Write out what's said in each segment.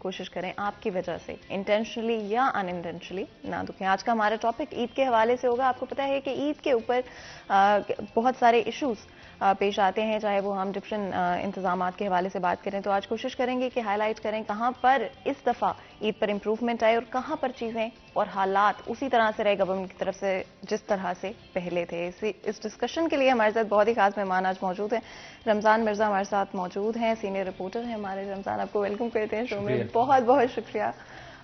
کوشش کریں آپ کی وجہ سے انٹینشنلی یا ان انٹینشنلی نہ دکھیں. آج کا ہمارا ٹاپک عید کے حوالے سے ہوگا. آپ کو پتہ ہے کہ عید کے اوپر بہت سارے ایشوز پیش آتے ہیں, چاہے وہ ہم ڈفرینٹ انتظامات کے حوالے سے بات کریں. تو آج کوشش کریں گے کہ ہائی لائٹ کریں کہاں پر اس دفعہ عید پر امپروومنٹ آئے اور کہاں پر چیزیں اور حالات اسی طرح سے رہے گورنمنٹ کی طرف سے جس طرح سے پہلے تھے. اس ڈسکشن کے لیے ہمارے ساتھ بہت ہی خاص مہمان آج موجود ہیں. رمضان مرزا ہمارے ساتھ موجود ہیں, سینئر رپورٹر ہیں ہمارے. رمضان, آپ کو ویلکم کرتے ہیں شو میں. بہت بہت شکریہ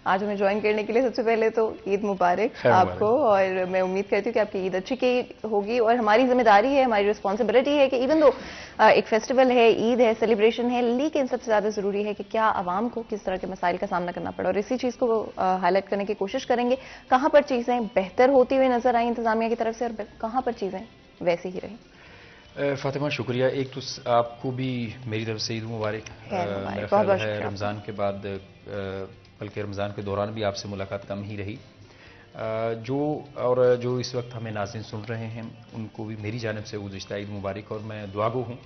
آج ہمیں جوائن کرنے کے لیے. سب سے پہلے تو عید مبارک آپ کو, اور میں امید کرتی ہوں کہ آپ کی عید اچھی کی ہوگی. اور ہماری ذمہ داری ہے, ہماری رسپانسبلٹی ہے کہ ایون دو ایک فیسٹیول ہے, عید ہے, سیلیبریشن ہے, لیکن سب سے زیادہ ضروری ہے کہ کیا عوام کو کس طرح کے مسائل کا سامنا کرنا پڑا, اور اسی چیز کو ہائی لائٹ کرنے کی کوشش کریں گے. کہاں پر چیزیں بہتر ہوتی ہوئی نظر آئیں انتظامیہ کی طرف سے, اور کہاں پر چیزیں ویسی ہی رہیں. فاطمہ شکریہ. ایک تو آپ کو بھی میری طرف سے عید مبارک. میرا خیال ہے رمضان کے بعد, بلکہ رمضان کے دوران بھی آپ سے ملاقات کم ہی رہی. جو اس وقت ہمیں ناظرین سن رہے ہیں ان کو بھی میری جانب سے گزشتہ عید مبارک, اور میں دعا گو ہوں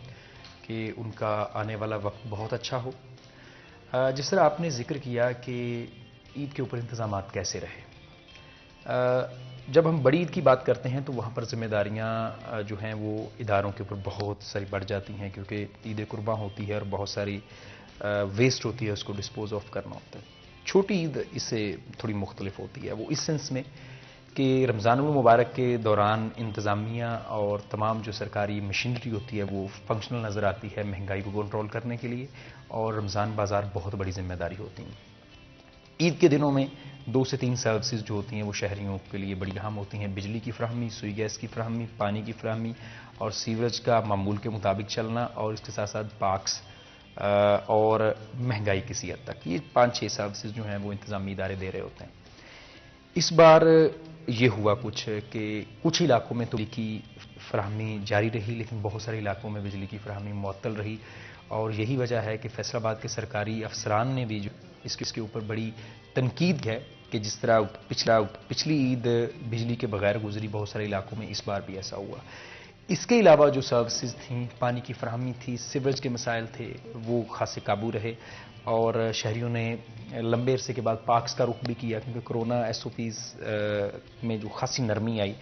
کہ ان کا آنے والا وقت بہت اچھا ہو. جس طرح آپ نے ذکر کیا کہ عید کے اوپر انتظامات کیسے رہے, جب ہم بڑی عید کی بات کرتے ہیں تو وہاں پر ذمہ داریاں جو ہیں وہ اداروں کے اوپر بہت ساری بڑھ جاتی ہیں, کیونکہ عید قرباں ہوتی ہے اور بہت ساری ویسٹ ہوتی ہے, اس کو ڈسپوز آف کرنا ہوتا ہے. چھوٹی عید اس سے تھوڑی مختلف ہوتی ہے, وہ اس سینس میں کہ رمضان المبارک کے دوران انتظامیہ اور تمام جو سرکاری مشینری ہوتی ہے وہ فنکشنل نظر آتی ہے مہنگائی کو کنٹرول کرنے کے لیے, اور رمضان بازار بہت بڑی ذمہ داری ہوتی ہیں. عید کے دنوں میں 2 سے 3 سروسز جو ہوتی ہیں وہ شہریوں کے لیے بڑی اہم ہوتی ہیں. بجلی کی فراہمی, سوئی گیس کی فراہمی, پانی کی فراہمی, اور سیوریج کا معمول کے مطابق چلنا, اور اس کے ساتھ ساتھ پارکس اور مہنگائی کسی حد تک. یہ 5-6 سروسز جو ہیں وہ انتظامی ادارے دے رہے ہوتے ہیں. اس بار یہ ہوا کچھ کہ کچھ علاقوں میں تو بجلی کی فراہمی جاری رہی, لیکن بہت سارے علاقوں میں بجلی کی فراہمی معطل رہی, اور یہی وجہ ہے کہ فیصل آباد کے سرکاری افسران نے بھی جو اس کے اوپر بڑی تنقید ہے کہ جس طرح پچھلی عید بجلی کے بغیر گزری, بہت سارے علاقوں میں اس بار بھی ایسا ہوا. اس کے علاوہ جو سروسز تھیں, پانی کی فراہمی تھی, سیوریج کے مسائل تھے, وہ خاصے قابو رہے, اور شہریوں نے لمبے عرصے کے بعد پارکس کا رخ بھی کیا, کیونکہ کرونا ایس او پیز میں جو خاصی نرمی آئی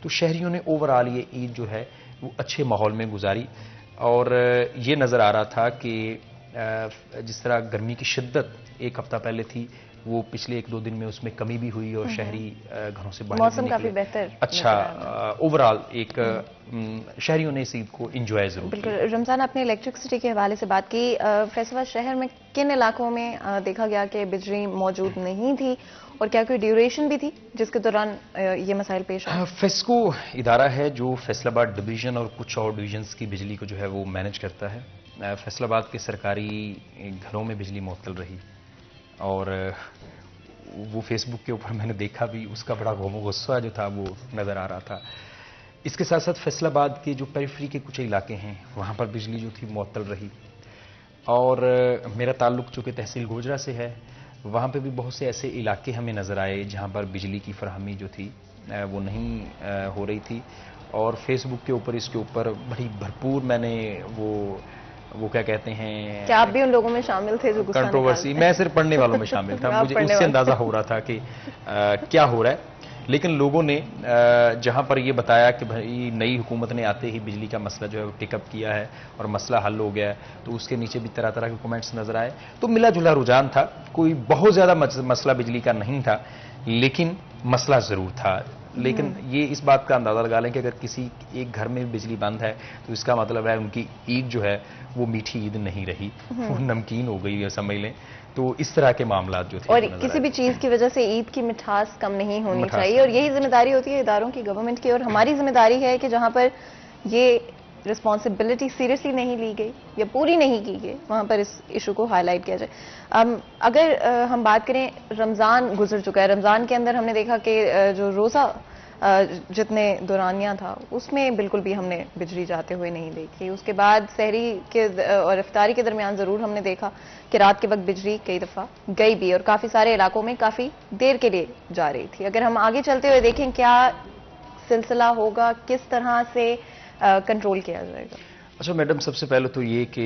تو شہریوں نے اوور آل یہ عید جو ہے وہ اچھے ماحول میں گزاری. اور یہ نظر آ رہا تھا کہ جس طرح گرمی کی شدت ایک ہفتہ پہلے تھی, وہ پچھلے 1-2 دن میں اس میں کمی بھی ہوئی, اور شہری گھروں سے باہر موسم کافی بہتر. اچھا اوور آل ایک شہریوں نے اس عید کو انجوائے ضرور. بالکل. رمضان, آپ نے الیکٹرسٹی کے حوالے سے بات کی. فیصل آباد شہر میں کن علاقوں میں دیکھا گیا کہ بجلی موجود نہیں تھی, اور کیا کوئی ڈیوریشن بھی تھی جس کے دوران یہ مسائل پیش آئے؟ فیسکو ادارہ ہے جو فیصل آباد ڈویژن اور کچھ اور ڈویژنز کی بجلی کو جو ہے وہ مینج کرتا ہے. فیصل آباد کے سرکاری گھروں میں بجلی معطل رہی, اور وہ فیس بک کے اوپر میں نے دیکھا بھی, اس کا بڑا غم و غصہ جو تھا وہ نظر آ رہا تھا. اس کے ساتھ ساتھ فیصل آباد کے جو پیریفری کے کچھ علاقے ہیں وہاں پر بجلی جو تھی معطل رہی, اور میرا تعلق چونکہ تحصیل گوجرا سے ہے, وہاں پہ بھی بہت سے ایسے علاقے ہمیں نظر آئے جہاں پر بجلی کی فراہمی جو تھی وہ نہیں ہو رہی تھی. اور فیس بک کے اوپر اس کے اوپر بڑی بھرپور میں نے وہ کیا کہتے ہیں, کیا آپ بھی ان لوگوں میں شامل تھے جو کنٹروورسی, میں صرف پڑھنے والوں میں شامل تھا, مجھے اس سے اندازہ ہو رہا تھا کہ کیا ہو رہا ہے. لیکن لوگوں نے جہاں پر یہ بتایا کہ بھائی نئی حکومت نے آتے ہی بجلی کا مسئلہ جو ہے وہ پک اپ کیا ہے اور مسئلہ حل ہو گیا ہے, تو اس کے نیچے بھی طرح طرح کے کمنٹس نظر آئے. تو ملا جلا رجحان تھا, کوئی بہت زیادہ مسئلہ بجلی کا نہیں تھا, لیکن مسئلہ ضرور تھا. لیکن یہ اس بات کا اندازہ لگا لیں کہ اگر کسی ایک گھر میں بجلی بند ہے تو اس کا مطلب ہے ان کی عید جو ہے وہ میٹھی عید نہیں رہی, وہ نمکین ہو گئی ہے سمجھ لیں. تو اس طرح کے معاملات جو تھے, اور کسی بھی چیز کی وجہ سے عید کی مٹھاس کم نہیں ہونی چاہیے, اور یہی ذمہ داری ہوتی ہے اداروں کی, گورنمنٹ کی. اور ہماری ذمہ داری ہے کہ جہاں پر یہ رسپانسبلٹی سیریسلی نہیں لی گئی یا پوری نہیں کی گئی, وہاں پر اس ایشو کو ہائی لائٹ کیا جائے. اگر ہم بات کریں, رمضان گزر چکا ہے, رمضان کے اندر ہم نے دیکھا کہ جو روزہ جتنے دورانیہ تھا اس میں بالکل بھی ہم نے بجلی جاتے ہوئے نہیں دیکھی. اس کے بعد سحری کے اور افطاری کے درمیان ضرور ہم نے دیکھا کہ رات کے وقت بجلی کئی دفعہ گئی بھی, اور کافی سارے علاقوں میں کافی دیر کے لیے جا رہی تھی. اگر ہم آگے چلتے ہوئے دیکھیں کیا سلسلہ ہوگا, کس طرح سے کنٹرول کیا جائے گا؟ اچھا میڈم, سب سے پہلے تو یہ کہ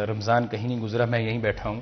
رمضان کہیں نہیں گزرا, میں یہیں بیٹھا ہوں,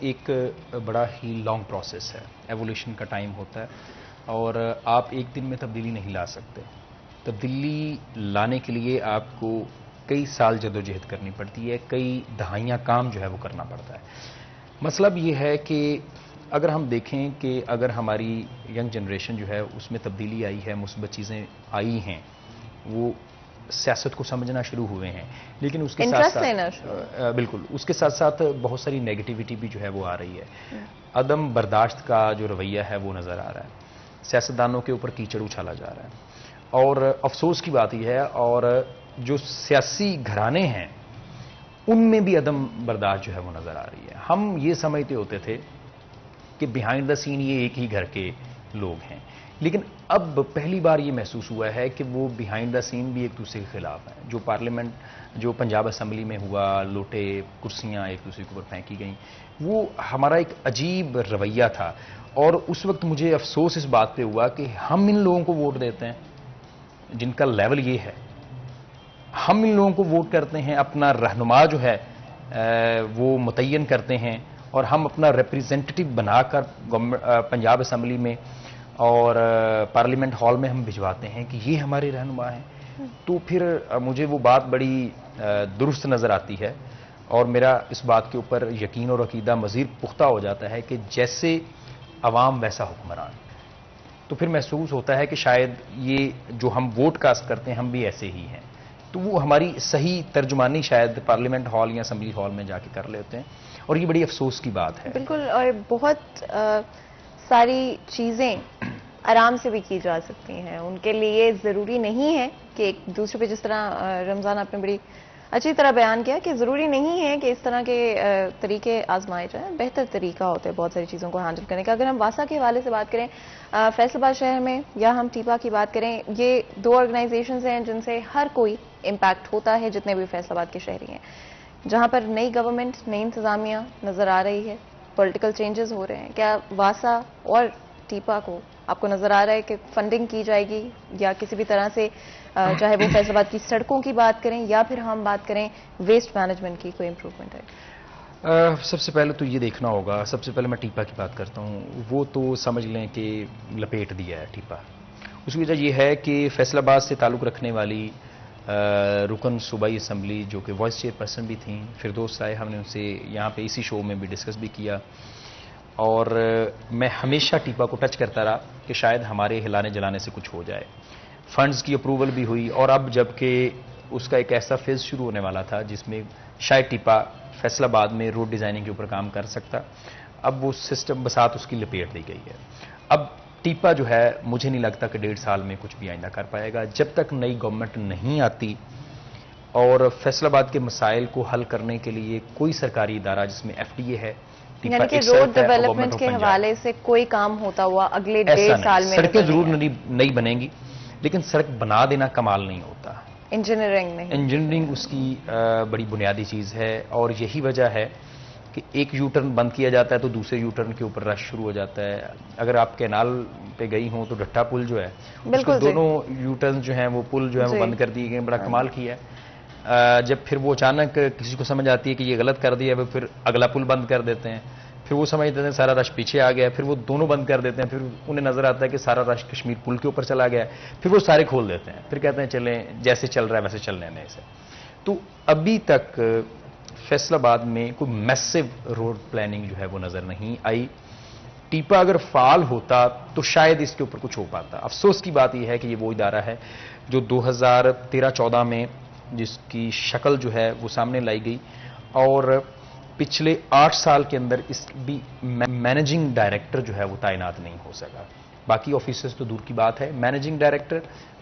ایک بڑا ہی لانگ پروسیس ہے، ایوولوشن کا ٹائم ہوتا ہے، اور آپ ایک دن میں تبدیلی نہیں لا سکتے. تبدیلی لانے کے لیے آپ کو کئی سال جدوجہد کرنی پڑتی ہے، کئی دہائیاں کام جو ہے وہ کرنا پڑتا ہے. مطلب یہ ہے کہ اگر ہم دیکھیں کہ اگر ہماری ینگ جنریشن جو ہے اس میں تبدیلی آئی ہے، مثبت چیزیں آئی ہیں، وہ سیاست کو سمجھنا شروع ہوئے ہیں، لیکن اس کے ساتھ بالکل اس کے ساتھ ساتھ بہت ساری نیگیٹیوٹی بھی جو ہے وہ آ رہی ہے. عدم برداشت کا جو رویہ ہے وہ نظر آ رہا ہے، سیاستدانوں کے اوپر کیچڑ اچھالا جا رہا ہے. اور افسوس کی بات یہ ہے، اور جو سیاسی گھرانے ہیں ان میں بھی عدم برداشت جو ہے وہ نظر آ رہی ہے. ہم یہ سمجھتے ہوتے تھے کہ بیہائنڈ دا سین یہ ایک ہی گھر کے لوگ ہیں، لیکن اب پہلی بار یہ محسوس ہوا ہے کہ وہ بیہائنڈ دا سین بھی ایک دوسرے کے خلاف ہیں. جو پارلیمنٹ، جو پنجاب اسمبلی میں ہوا، لوٹے کرسیاں ایک دوسرے کے اوپر پھینکی گئیں، وہ ہمارا ایک عجیب رویہ تھا. اور اس وقت مجھے افسوس اس بات پہ ہوا کہ ہم ان لوگوں کو ووٹ دیتے ہیں جن کا لیول یہ ہے، ہم ان لوگوں کو ووٹ کرتے ہیں، اپنا رہنما جو ہے وہ متعین کرتے ہیں، اور ہم اپنا ریپریزنٹیٹو بنا کر پنجاب اسمبلی میں اور پارلیمنٹ ہال میں ہم بھجواتے ہیں کہ یہ ہمارے رہنما ہیں. تو پھر مجھے وہ بات بڑی درست نظر آتی ہے، اور میرا اس بات کے اوپر یقین اور عقیدہ مزید پختہ ہو جاتا ہے کہ جیسے عوام ویسا حکمران. تو پھر محسوس ہوتا ہے کہ شاید یہ جو ہم ووٹ کاسٹ کرتے ہیں ہم بھی ایسے ہی ہیں. تو وہ ہماری صحیح ترجمانی شاید پارلیمنٹ ہال یا اسمبلی ہال میں جا کے کر لیتے ہیں، اور یہ بڑی افسوس کی بات ہے. بالکل، اور بہت ساری چیزیں آرام سے بھی کی جا سکتی ہیں. ان کے لیے ضروری نہیں ہے کہ ایک دوسرے پہ، جس طرح رمضان آپ نے بڑی اچھی طرح بیان کیا کہ ضروری نہیں ہے کہ اس طرح کے طریقے آزمائے جائیں. بہتر طریقہ ہوتا ہے بہت ساری چیزوں کو ہینڈل کرنے کا. اگر ہم واسا کے حوالے سے بات کریں، فیصل آباد شہر میں، یا ہم ٹیپا کی بات کریں، یہ دو آرگنائزیشنز ہیں جن سے ہر کوئی امپیکٹ ہوتا ہے، جتنے بھی فیصل آباد کے شہری ہیں، جہاں پر نئی گورنمنٹ، نئی انتظامیہ نظر آ رہی ہے، پولیٹیکل چینجز ہو رہے ہیں. کیا واسا اور ٹیپا کو آپ کو نظر آ رہا ہے کہ فنڈنگ کی جائے گی، یا کسی بھی طرح سے، چاہے وہ فیصل آباد کی سڑکوں کی بات کریں یا پھر ہم بات کریں ویسٹ مینجمنٹ کی، کوئی امپروومنٹ ہے؟ سب سے پہلے تو یہ دیکھنا ہوگا، سب سے پہلے میں ٹیپا کی بات کرتا ہوں. وہ تو سمجھ لیں کہ لپیٹ دیا ہے ٹیپا. اس کی وجہ یہ ہے کہ فیصل آباد سے تعلق رکھنے والی رکن صوبائی اسمبلی جو کہ وائس چیئر پرسن بھی تھیں، فردوس رائے، ہم نے ان سے یہاں پہ اسی شو میں بھی ڈسکس بھی کیا، اور میں ہمیشہ ٹیپا کو ٹچ کرتا رہا کہ شاید ہمارے ہلانے جلانے سے کچھ ہو جائے. فنڈز کی اپروول بھی ہوئی، اور اب جب کہ اس کا ایک ایسا فیز شروع ہونے والا تھا جس میں شاید ٹیپا فیصل آباد میں روڈ ڈیزائننگ کے اوپر کام کر سکتا، اب وہ سسٹم بسات اس کی لپیٹ دی گئی ہے. اب ٹیپا جو ہے مجھے نہیں لگتا کہ 1.5 سال میں کچھ بھی آئندہ کر پائے گا، جب تک نئی گورنمنٹ نہیں آتی اور فیصل آباد کے مسائل کو حل کرنے کے لیے کوئی سرکاری ادارہ جس میں ایف ڈی اے ہے، یعنی کہ روڈ ڈیولپمنٹ کے حوالے سے کوئی کام ہوتا ہوا اگلے 1.5 سال میں. سڑکیں ضرور نہیں بنیں گی، لیکن سڑک بنا دینا کمال نہیں ہوتا. انجینئرنگ اس کی بڑی بنیادی چیز ہے، اور یہی وجہ ہے کہ ایک یو ٹرن بند کیا جاتا ہے تو دوسرے یو ٹرن کے اوپر رش شروع ہو جاتا ہے. اگر آپ کینال پہ گئی ہوں تو ڈٹھا پل جو ہے، اس کے دونوں یو ٹرن جو ہیں وہ پل جو ہے وہ بند کر دیے گئے. بڑا کمال کیا ہے. جب پھر وہ اچانک کسی کو سمجھ آتی ہے کہ یہ غلط کر دیا ہے، پھر اگلا پل بند کر دیتے ہیں. پھر وہ سمجھتے ہیں سارا رش پیچھے آ گیا ہے، پھر وہ دونوں بند کر دیتے ہیں. پھر انہیں نظر آتا ہے کہ سارا رش کشمیر پل کے اوپر چلا گیا ہے، پھر وہ سارے کھول دیتے ہیں. پھر کہتے ہیں چلیں جیسے چل رہا ہے ویسے چل لینے سے. تو ابھی تک فیصل آباد میں کوئی میسو روڈ پلاننگ جو ہے وہ نظر نہیں آئی. ٹیپا اگر فعال ہوتا تو شاید اس کے اوپر کچھ ہو پاتا. افسوس کی بات یہ ہے کہ یہ وہ ادارہ ہے جو 2013-14 میں جس کی شکل جو ہے وہ سامنے لائی گئی، اور پچھلے 8 سال کے اندر اس بھی مینیجنگ ڈائریکٹر جو ہے وہ تعینات نہیں ہو سکا. باقی آفیسرز تو دور کی بات ہے، مینیجنگ ڈائریکٹر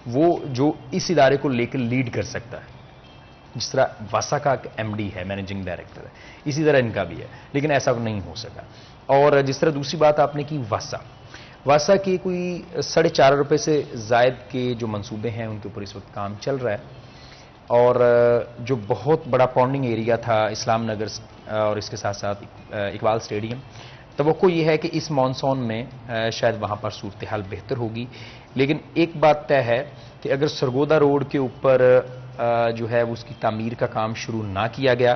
وہ جو اس ادارے کو لے کے لیڈ کر سکتا ہے، جس طرح واسا کا ایم ڈی ہے، مینیجنگ ڈائریکٹر ہے، اسی طرح ان کا بھی ہے، لیکن ایسا نہیں ہو سکا. اور جس طرح دوسری بات آپ نے کی واسا کے کوئی 4.5 روپے سے زائد کے جو منصوبے ہیں ان کے اوپر اس وقت کام چل رہا ہے. اور جو بہت بڑا پونڈنگ ایریا تھا اسلام نگر اور اس کے ساتھ ساتھ اقبال اسٹیڈیم، توقع یہ ہے کہ اس مانسون میں شاید وہاں پر صورتحال بہتر ہوگی. لیکن ایک بات طے ہے کہ اگر سرگودا روڈ کے اوپر جو ہے اس کی تعمیر کا کام شروع نہ کیا گیا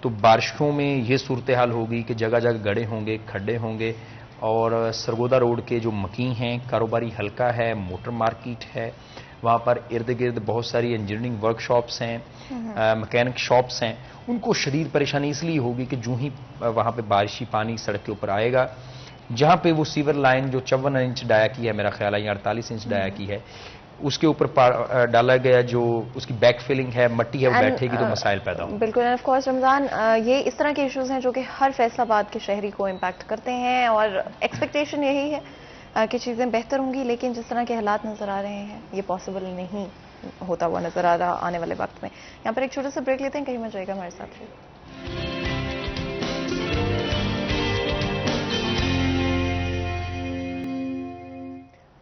تو بارشوں میں یہ صورتحال ہوگی کہ جگہ جگہ گڑھے ہوں گے، کھڈے ہوں گے، اور سرگودا روڈ کے جو مکین ہیں، کاروباری حلقہ ہے، موٹر مارکیٹ ہے، وہاں پر ارد گرد بہت ساری انجینئرنگ ورک شاپس ہیں، مکینک شاپس ہیں، ان کو شدید پریشانی اس لیے ہوگی کہ جو ہی وہاں پہ بارشی پانی سڑک کے اوپر آئے گا، جہاں پہ وہ سیور لائن جو 54 انچ ڈایا کی ہے، میرا خیال ہے یا 48 انچ ڈایا کی ہے، اس کے اوپر ڈالا گیا جو اس کی بیک فلنگ ہے، مٹی ہے، وہ بیٹھے گی تو مسائل پیدا ہوں. بالکل. آف کورس رمضان، یہ اس طرح کے ایشوز ہیں جو کہ ہر فیصل آباد کے شہری کو امپیکٹ کرتے ہیں، اور ایکسپیکٹیشن یہی ہے کہ چیزیں بہتر ہوں گی، لیکن جس طرح کے حالات نظر آ رہے ہیں یہ پاسبل نہیں ہوتا ہوا نظر آ رہا آنے والے وقت میں. یہاں پر ایک چھوٹا سا بریک لیتے ہیں، کہیں مت جائے گا ہمارے ساتھ.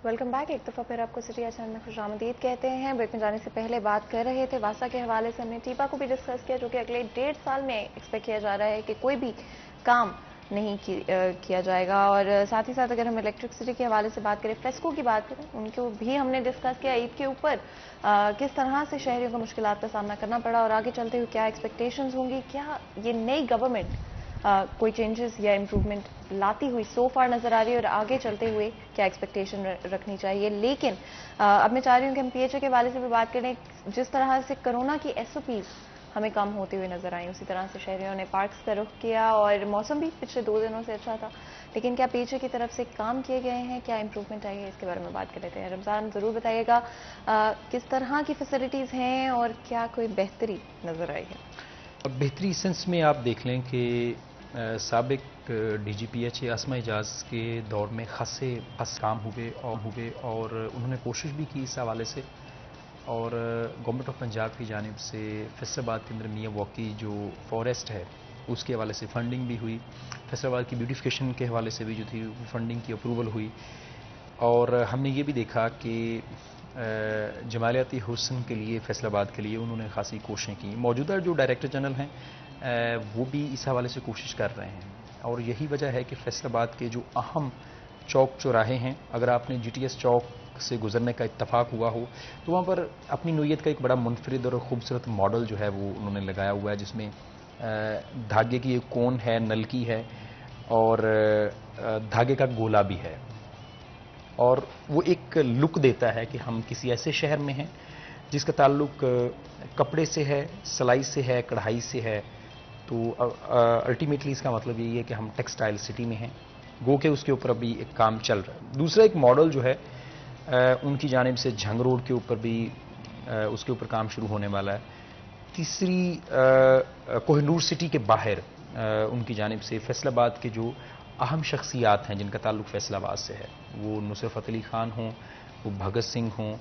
Welcome back. ایک دفعہ پھر آپ کو سٹی چینل میں خوش آمدید کہتے ہیں. بریک میں جانے سے پہلے بات کر رہے تھے واسا کے حوالے سے، ہم نے ٹیپا کو بھی ڈسکس کیا جو کہ اگلے 1.5 سال میں ایکسپیکٹ کیا جا رہا ہے کہ کوئی بھی کام نہیں کیا جائے گا. اور ساتھ ہی ساتھ اگر ہم الیکٹرکسٹی کے حوالے سے بات کریں، فیسکو کی بات کریں، ان کو بھی ہم نے ڈسکس کیا. عید کے اوپر کس طرح سے شہریوں کو مشکلات کا سامنا کرنا پڑا، اور آگے چلتے ہوئے کیا ایکسپیکٹیشنز ہوں گی، کیا یہ نئی گورنمنٹ کوئی چینجز یا امپروومنٹ لاتی ہوئی سو فار نظر آ رہی ہے، اور آگے چلتے ہوئے کیا ایکسپیکٹیشن رکھنی چاہیے. لیکن اب میں چاہ رہی ہوں کہ ہم پی ایچ اے کے حوالے سے بھی بات کریں. جس طرح سے کرونا کی ایس او پیز ہمیں کم ہوتے ہوئے نظر آئیں، اسی طرح سے شہریوں نے پارکس کا رخ کیا، اور موسم بھی پچھلے 2 دنوں سے اچھا تھا. لیکن کیا پی ایچ اے کی طرف سے کام کیے گئے ہیں، کیا امپروومنٹ آئی ہے، اس کے بارے میں بات کر لیتے ہیں. رمضان ضرور بتائیے گا کس طرح کی فیسلٹیز ہیں اور کیا کوئی بہتری نظر آئی ہے. بہتری سینس میں آپ دیکھ لیں کہ سابق D G P H A اسما اعجاز کے دور میں خاصے کام ہوئے اور انہوں نے کوشش بھی کی اس حوالے سے، اور گورنمنٹ آف پنجاب کی جانب سے فیصل آباد کے اندر میاں واقعی جو فارسٹ ہے اس کے حوالے سے فنڈنگ بھی ہوئی، فیصل آباد کی بیوٹیفیکیشن کے حوالے سے بھی جو تھی فنڈنگ کی اپروول ہوئی. اور ہم نے یہ بھی دیکھا کہ جمالیاتی حسن کے لیے فیصل آباد کے لیے انہوں نے خاصی کوششیں کی. موجودہ جو ڈائریکٹر جنرل ہیں وہ بھی اس حوالے سے کوشش کر رہے ہیں، اور یہی وجہ ہے کہ فیصل آباد کے جو اہم چوک چوراہے ہیں، اگر آپ نے جی ٹی ایس چوک سے گزرنے کا اتفاق ہوا ہو تو وہاں پر اپنی نوعیت کا ایک بڑا منفرد اور خوبصورت ماڈل جو ہے وہ انہوں نے لگایا ہوا ہے، جس میں دھاگے کی ایک کون ہے، نلکی ہے، اور دھاگے کا گولا بھی ہے، اور وہ ایک لک دیتا ہے کہ ہم کسی ایسے شہر میں ہیں جس کا تعلق کپڑے سے ہے، سلائی سے ہے، کڑھائی سے ہے. تو الٹیمیٹلی اس کا مطلب یہی ہے کہ ہم ٹیکسٹائل سٹی میں ہیں، گو کہ اس کے اوپر ابھی ایک کام چل رہا ہے. دوسرا ایک ماڈل جو ہے ان کی جانب سے جھنگ روڈ کے اوپر بھی اس کے اوپر کام شروع ہونے والا ہے. تیسری کوہ نور سٹی کے باہر ان کی جانب سے فیصل آباد کے جو اہم شخصیات ہیں جن کا تعلق فیصل آباد سے ہے، وہ نصرت علی خان ہوں، وہ بھگت سنگھ ہوں،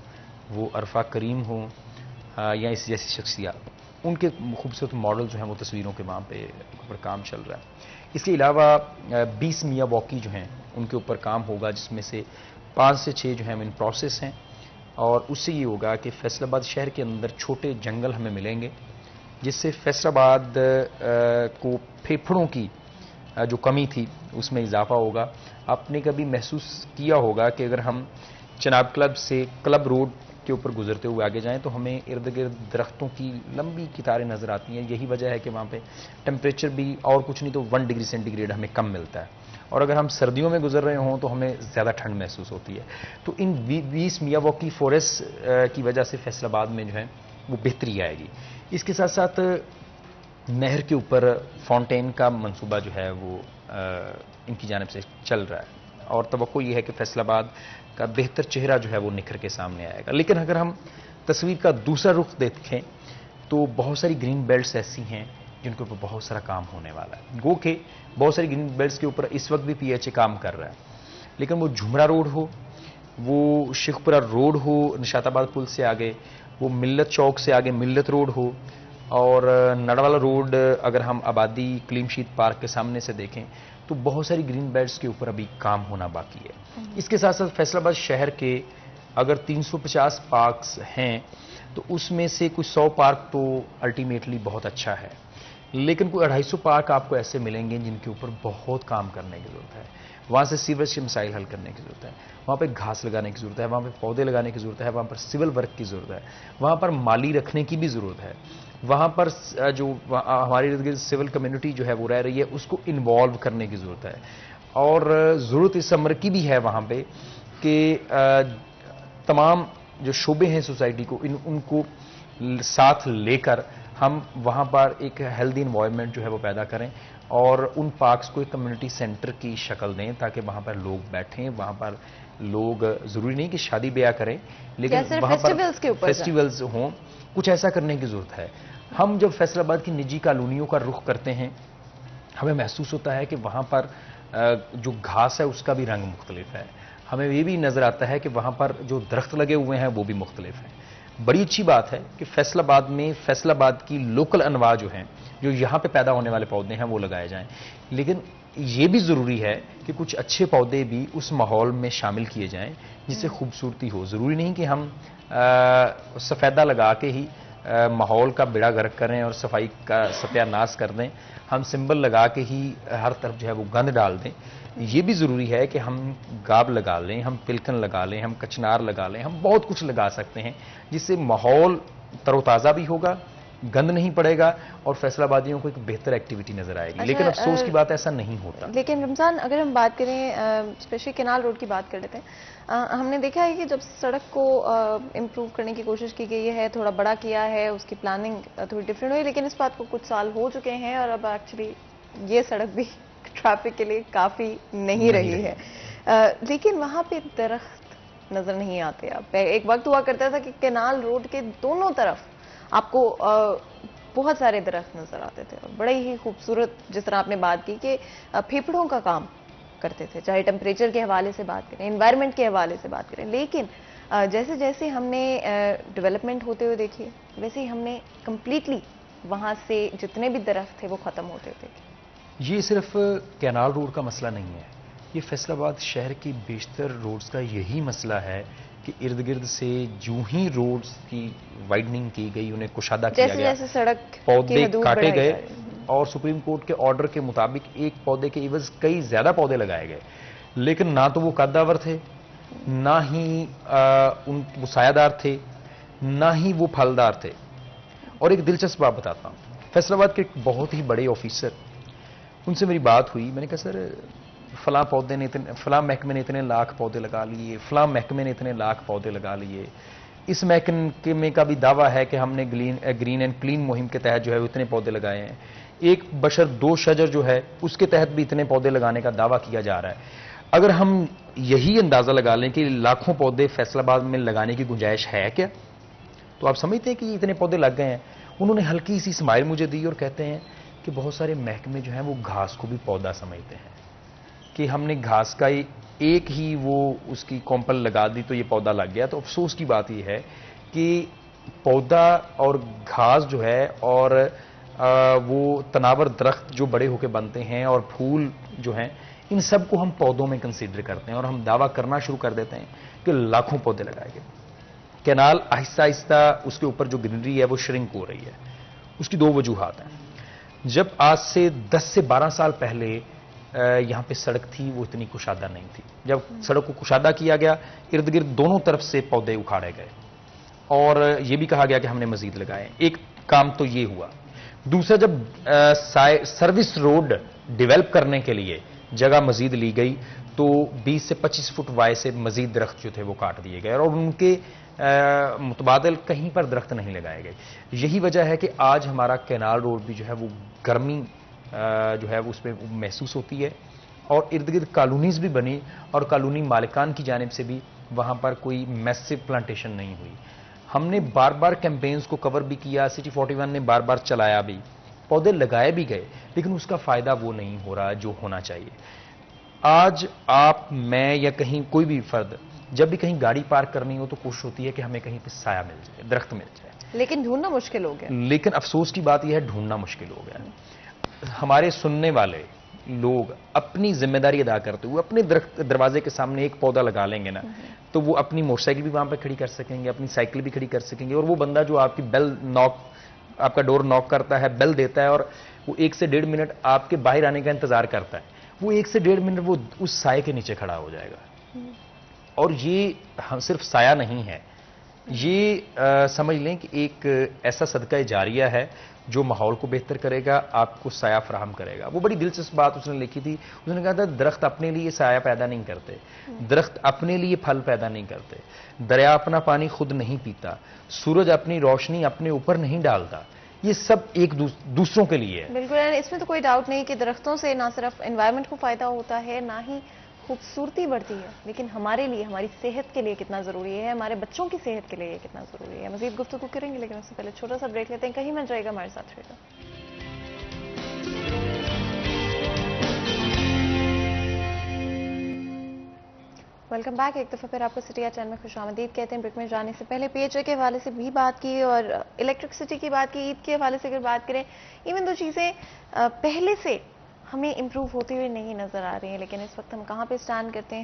وہ عرفہ کریم ہوں، یا اس جیسی شخصیات، ان کے خوبصورت ماڈل جو ہیں وہ تصویروں کے وہاں پہ اوپر کام چل رہا ہے. اس کے علاوہ 20 میاں واقعی جو ہیں ان کے اوپر کام ہوگا، جس میں سے 5 سے 6 جو ہیں ان پروسیس ہیں. اور اس سے یہ ہوگا کہ فیصل آباد شہر کے اندر چھوٹے جنگل ہمیں ملیں گے، جس سے فیصل آباد کو پھیپھڑوں کی جو کمی تھی اس میں اضافہ ہوگا. آپ نے کبھی محسوس کیا ہوگا کہ اگر ہم چناب کلب سے کلب روڈ کے اوپر گزرتے ہوئے آگے جائیں تو ہمیں ارد گرد درختوں کی لمبی قطاریں نظر آتی ہیں. یہی وجہ ہے کہ وہاں پہ ٹیمپریچر بھی اور کچھ نہیں تو 1 ڈگری سینٹی گریڈ ہمیں کم ملتا ہے، اور اگر ہم سردیوں میں گزر رہے ہوں تو ہمیں زیادہ ٹھنڈ محسوس ہوتی ہے. تو ان 20 میاں واقعی فارسٹ کی وجہ سے فیصل آباد میں جو ہے وہ بہتری آئے گی. اس کے ساتھ ساتھ نہر کے اوپر فاؤنٹین کا منصوبہ جو ہے وہ ان کی جانب سے چل رہا ہے، اور توقع یہ ہے کہ فیصل آباد کا بہتر چہرہ جو ہے وہ نکھر کے سامنے آئے گا. لیکن اگر ہم تصویر کا دوسرا رخ دیکھیں تو بہت ساری گرین بیلٹس ایسی ہیں جن کے اوپر بہت سارا کام ہونے والا ہے. گو کہ بہت ساری گرین بیلٹس کے اوپر اس وقت بھی پی ایچ اے کام کر رہا ہے، لیکن وہ جھمرا روڈ ہو، وہ شیخ پورہ روڈ ہو نشاط آباد پل سے آگے، وہ ملت چوک سے آگے ملت روڈ ہو، اور نڑوالا روڈ اگر ہم آبادی کلیم شیت پارک کے سامنے سے دیکھیں تو بہت ساری گرین بیلٹس کے اوپر ابھی کام ہونا باقی ہے. اس کے ساتھ ساتھ فیصل آباد شہر کے اگر 350 پارکس ہیں تو اس میں سے کوئی 100 پارک تو الٹیمیٹلی بہت اچھا ہے، لیکن کوئی 250 پارک آپ کو ایسے ملیں گے جن کے اوپر بہت کام کرنے کی ضرورت ہے. وہاں سے سیوریج کے مسائل حل کرنے کی ضرورت ہے، وہاں پہ گھاس لگانے کی ضرورت ہے، وہاں پہ پودے لگانے کی ضرورت ہے، وہاں پر سول ورک کی ضرورت ہے، وہاں پر مالی رکھنے کی بھی ضرورت ہے. وہاں پر جو ہماری ارد گرد سول کمیونٹی جو ہے وہ رہ رہی ہے، اس کو انوالو کرنے کی ضرورت ہے، اور ضرورت اس امر کی بھی ہے وہاں پہ کہ تمام جو شعبے ہیں سوسائٹی کو ان کو ساتھ لے کر ہم وہاں پر ایک ہیلدی انوائرمنٹ جو ہے وہ پیدا کریں، اور ان پارکس کو ایک کمیونٹی سینٹر کی شکل دیں تاکہ وہاں پر لوگ بیٹھیں، وہاں پر لوگ ضروری نہیں کہ شادی بیاہ کریں، لیکن وہاں پر فیسٹیولز ہوں، کچھ ایسا کرنے کی ضرورت ہے۔ ہم جب فیصل آباد کی نجی کالونیوں کا رخ کرتے ہیں، ہمیں محسوس ہوتا ہے کہ وہاں پر جو گھاس ہے اس کا بھی رنگ مختلف ہے، ہمیں یہ بھی نظر آتا ہے کہ وہاں پر جو درخت لگے ہوئے ہیں وہ بھی مختلف ہیں۔ بڑی اچھی بات ہے کہ فیصل آباد میں فیصل آباد کی لوکل انواع جو ہیں، جو یہاں پہ پیدا ہونے والے پودے ہیں وہ لگائے جائیں، لیکن یہ بھی ضروری ہے کہ کچھ اچھے پودے بھی اس ماحول میں شامل کیے جائیں جس سے خوبصورتی ہو۔ ضروری نہیں کہ ہم سفیدہ لگا کے ہی ماحول کا بیڑا غرق کریں اور صفائی کا ستیہ ناش کر دیں، ہم سمبل لگا کے ہی ہر طرف جو ہے وہ گند ڈال دیں۔ یہ بھی ضروری ہے کہ ہم گاب لگا لیں، ہم پلکن لگا لیں، ہم کچنار لگا لیں، ہم بہت کچھ لگا سکتے ہیں جس سے ماحول تر و تازہ بھی ہوگا، گند نہیں پڑے گا، اور فیصل آبادیوں کو ایک بہتر ایکٹیویٹی نظر آئے گی۔ لیکن افسوس کی بات ایسا نہیں ہوتا۔ لیکن رمضان، اگر ہم بات کریں اسپیشلی کینال روڈ کی بات کر لیتے ہیں، ہم نے دیکھا ہے کہ جب سڑک کو امپروو کرنے کی کوشش کی گئی ہے، تھوڑا بڑا کیا ہے، اس کی پلاننگ تھوڑی ڈفرینٹ ہوئی، لیکن اس بات کو کچھ سال ہو چکے ہیں اور اب ایکچولی یہ سڑک بھی ٹریفک کے لیے کافی نہیں رہی ہے، لیکن وہاں پہ درخت نظر نہیں آتے۔ اب ایک وقت ہوا کرتا تھا کہ کینال روڈ کے دونوں طرف آپ کو بہت سارے درخت نظر آتے تھے، اور بڑے ہی خوبصورت، جس طرح آپ نے بات کی کہ پھیپھڑوں کا کام کرتے تھے، چاہے ٹمپریچر کے حوالے سے بات کریں، انوائرمنٹ کے حوالے سے بات کریں، لیکن جیسے جیسے ہم نے ڈیولپمنٹ ہوتے ہوئے دیکھی ویسے ہی ہم نے کمپلیٹلی وہاں سے جتنے بھی درخت تھے وہ ختم ہوتے دیکھے۔ یہ صرف کینال روڈ کا مسئلہ نہیں ہے، یہ فیصل آباد شہر کی بیشتر روڈز کا یہی مسئلہ ہے کہ ارد گرد سے جو ہی روڈز کی وائڈننگ کی گئی، انہیں کشادہ کیا گیا، جیسے سڑک پودے کاٹے گئے، اور سپریم کورٹ کے آرڈر کے مطابق ایک پودے کے عوض کئی زیادہ پودے لگائے گئے، لیکن نہ تو وہ قدآور تھے، نہ ہی وہ سایہ دار تھے، نہ ہی وہ پھلدار تھے۔ اور ایک دلچسپ بات بتاتا ہوں، فیصل آباد کے ایک بہت ہی بڑے آفیسر، ان سے میری بات ہوئی، میں نے کہا سر فلاں پودے نے فلاں محکمے نے اتنے لاکھ پودے لگا لیے، فلاں محکمے نے اتنے لاکھ پودے لگا لیے، اس محکمے کا بھی دعویٰ ہے کہ ہم نے گرین اینڈ کلین مہم کے تحت جو ہے اتنے پودے لگائے ہیں، ایک بشر دو شجر جو ہے اس کے تحت بھی اتنے پودے لگانے کا دعویٰ کیا جا رہا ہے۔ اگر ہم یہی اندازہ لگا لیں کہ لاکھوں پودے فیصل آباد میں لگانے کی گنجائش ہے کیا، تو آپ سمجھتے ہیں کہ اتنے پودے لگ گئے ہیں۔ انہوں نے ہلکی سی اسمائل مجھے دی اور کہتے ہیں کہ بہت سارے محکمے جو ہیں وہ گھاس کو بھی پودا سمجھتے ہیں، کہ ہم نے گھاس کا ایک ہی وہ اس کی کومپل لگا دی تو یہ پودا لگ گیا۔ تو افسوس کی بات یہ ہے کہ پودا اور گھاس جو ہے اور وہ تناور درخت جو بڑے ہو کے بنتے ہیں اور پھول جو ہیں، ان سب کو ہم پودوں میں کنسیڈر کرتے ہیں اور ہم دعویٰ کرنا شروع کر دیتے ہیں کہ لاکھوں پودے لگائے گئے۔ کینال آہستہ آہستہ اس کے اوپر جو گرینری ہے وہ شرنک ہو رہی ہے، اس کی دو وجوہات ہیں۔ جب آج سے 10 سے 12 سال پہلے یہاں پہ سڑک تھی وہ اتنی کشادہ نہیں تھی، جب سڑک کو کشادہ کیا گیا ارد گرد دونوں طرف سے پودے اکھاڑے گئے اور یہ بھی کہا گیا کہ ہم نے مزید لگائے، ایک کام تو یہ ہوا۔ دوسرا، جب سروس روڈ ڈیولپ کرنے کے لیے جگہ مزید لی گئی تو 20 سے 25 فٹ وائے سے مزید درخت جو تھے وہ کاٹ دیے گئے اور ان کے متبادل کہیں پر درخت نہیں لگائے گئے۔ یہی وجہ ہے کہ آج ہمارا کینال روڈ بھی جو ہے وہ گرمی جو ہے وہ اس پہ محسوس ہوتی ہے، اور ارد گرد کالونیز بھی بنی اور کالونی مالکان کی جانب سے بھی وہاں پر کوئی میسو پلانٹیشن نہیں ہوئی۔ ہم نے بار بار کیمپینز کو کور بھی کیا، سٹی 41 نے بار بار چلایا بھی، پودے لگائے بھی گئے، لیکن اس کا فائدہ وہ نہیں ہو رہا جو ہونا چاہیے۔ آج آپ، میں یا کہیں کوئی بھی فرد جب بھی کہیں گاڑی پارک کرنی ہو تو کوشش ہوتی ہے کہ ہمیں کہیں پہ سایہ مل جائے، درخت مل جائے، لیکن ڈھونڈنا مشکل ہو گیا۔ لیکن افسوس کی بات یہ ہے ڈھونڈنا مشکل ہو گیا۔ ہمارے سننے والے لوگ اپنی ذمہ داری ادا کرتے ہوئے اپنے دروازے کے سامنے ایک پودا لگا لیں گے نا، تو وہ اپنی موٹر سائیکل بھی وہاں پہ کھڑی کر سکیں گے، اپنی سائیکل بھی کھڑی کر سکیں گے، اور وہ بندہ جو آپ کی آپ کا ڈور ناک کرتا ہے، بیل دیتا ہے اور وہ 1 سے 1.5 منٹ آپ کے باہر آنے کا انتظار کرتا ہے، وہ 1 سے 1.5 منٹ وہ اس سائے کے نیچے کھڑا ہو جائے گا۔ اور یہ صرف سایہ نہیں ہے، یہ سمجھ لیں کہ ایک ایسا صدقہ جاریہ ہے جو ماحول کو بہتر کرے گا، آپ کو سایہ فراہم کرے گا. وہ بڑی دلچسپ بات اس نے لکھی تھی. اس نے کہا تھا درخت اپنے لیے سایہ پیدا نہیں کرتے، درخت اپنے لیے پھل پیدا نہیں کرتے، دریا اپنا پانی خود نہیں پیتا، سورج اپنی روشنی اپنے اوپر نہیں ڈالتا، یہ سب ایک دوسروں کے لیے ہے. بالکل، اس میں تو کوئی ڈاؤٹ نہیں کہ درختوں سے نہ صرف انوائرمنٹ کو فائدہ ہوتا ہے، نہ ہی خوبصورتی بڑھتی ہے، لیکن ہمارے لیے، ہماری صحت کے لیے کتنا ضروری ہے، ہمارے بچوں کی صحت کے لیے یہ کتنا ضروری ہے. مزید گفتگو کریں گے، لیکن اس سے پہلے چھوٹا سا بریک لیتے ہیں. کہیں مت جائے گا، ہمارے ساتھ رہے گا. Welcome back. ایک دفعہ پھر آپ کو سٹی ایٹ 10 میں خوش آمدید کہتے ہیں. بریک میں جانے سے پہلے پی ایچ اے کے حوالے سے بھی بات کی اور الیکٹرکسٹی کی بات کی. عید کے حوالے سے اگر بات کریں، ایون دو چیزیں پہلے سے ہمیں امپروو ہوتی ہوئی نہیں نظر آ رہی ہیں، لیکن اس وقت ہم کہاں پہ اسٹینڈ کرتے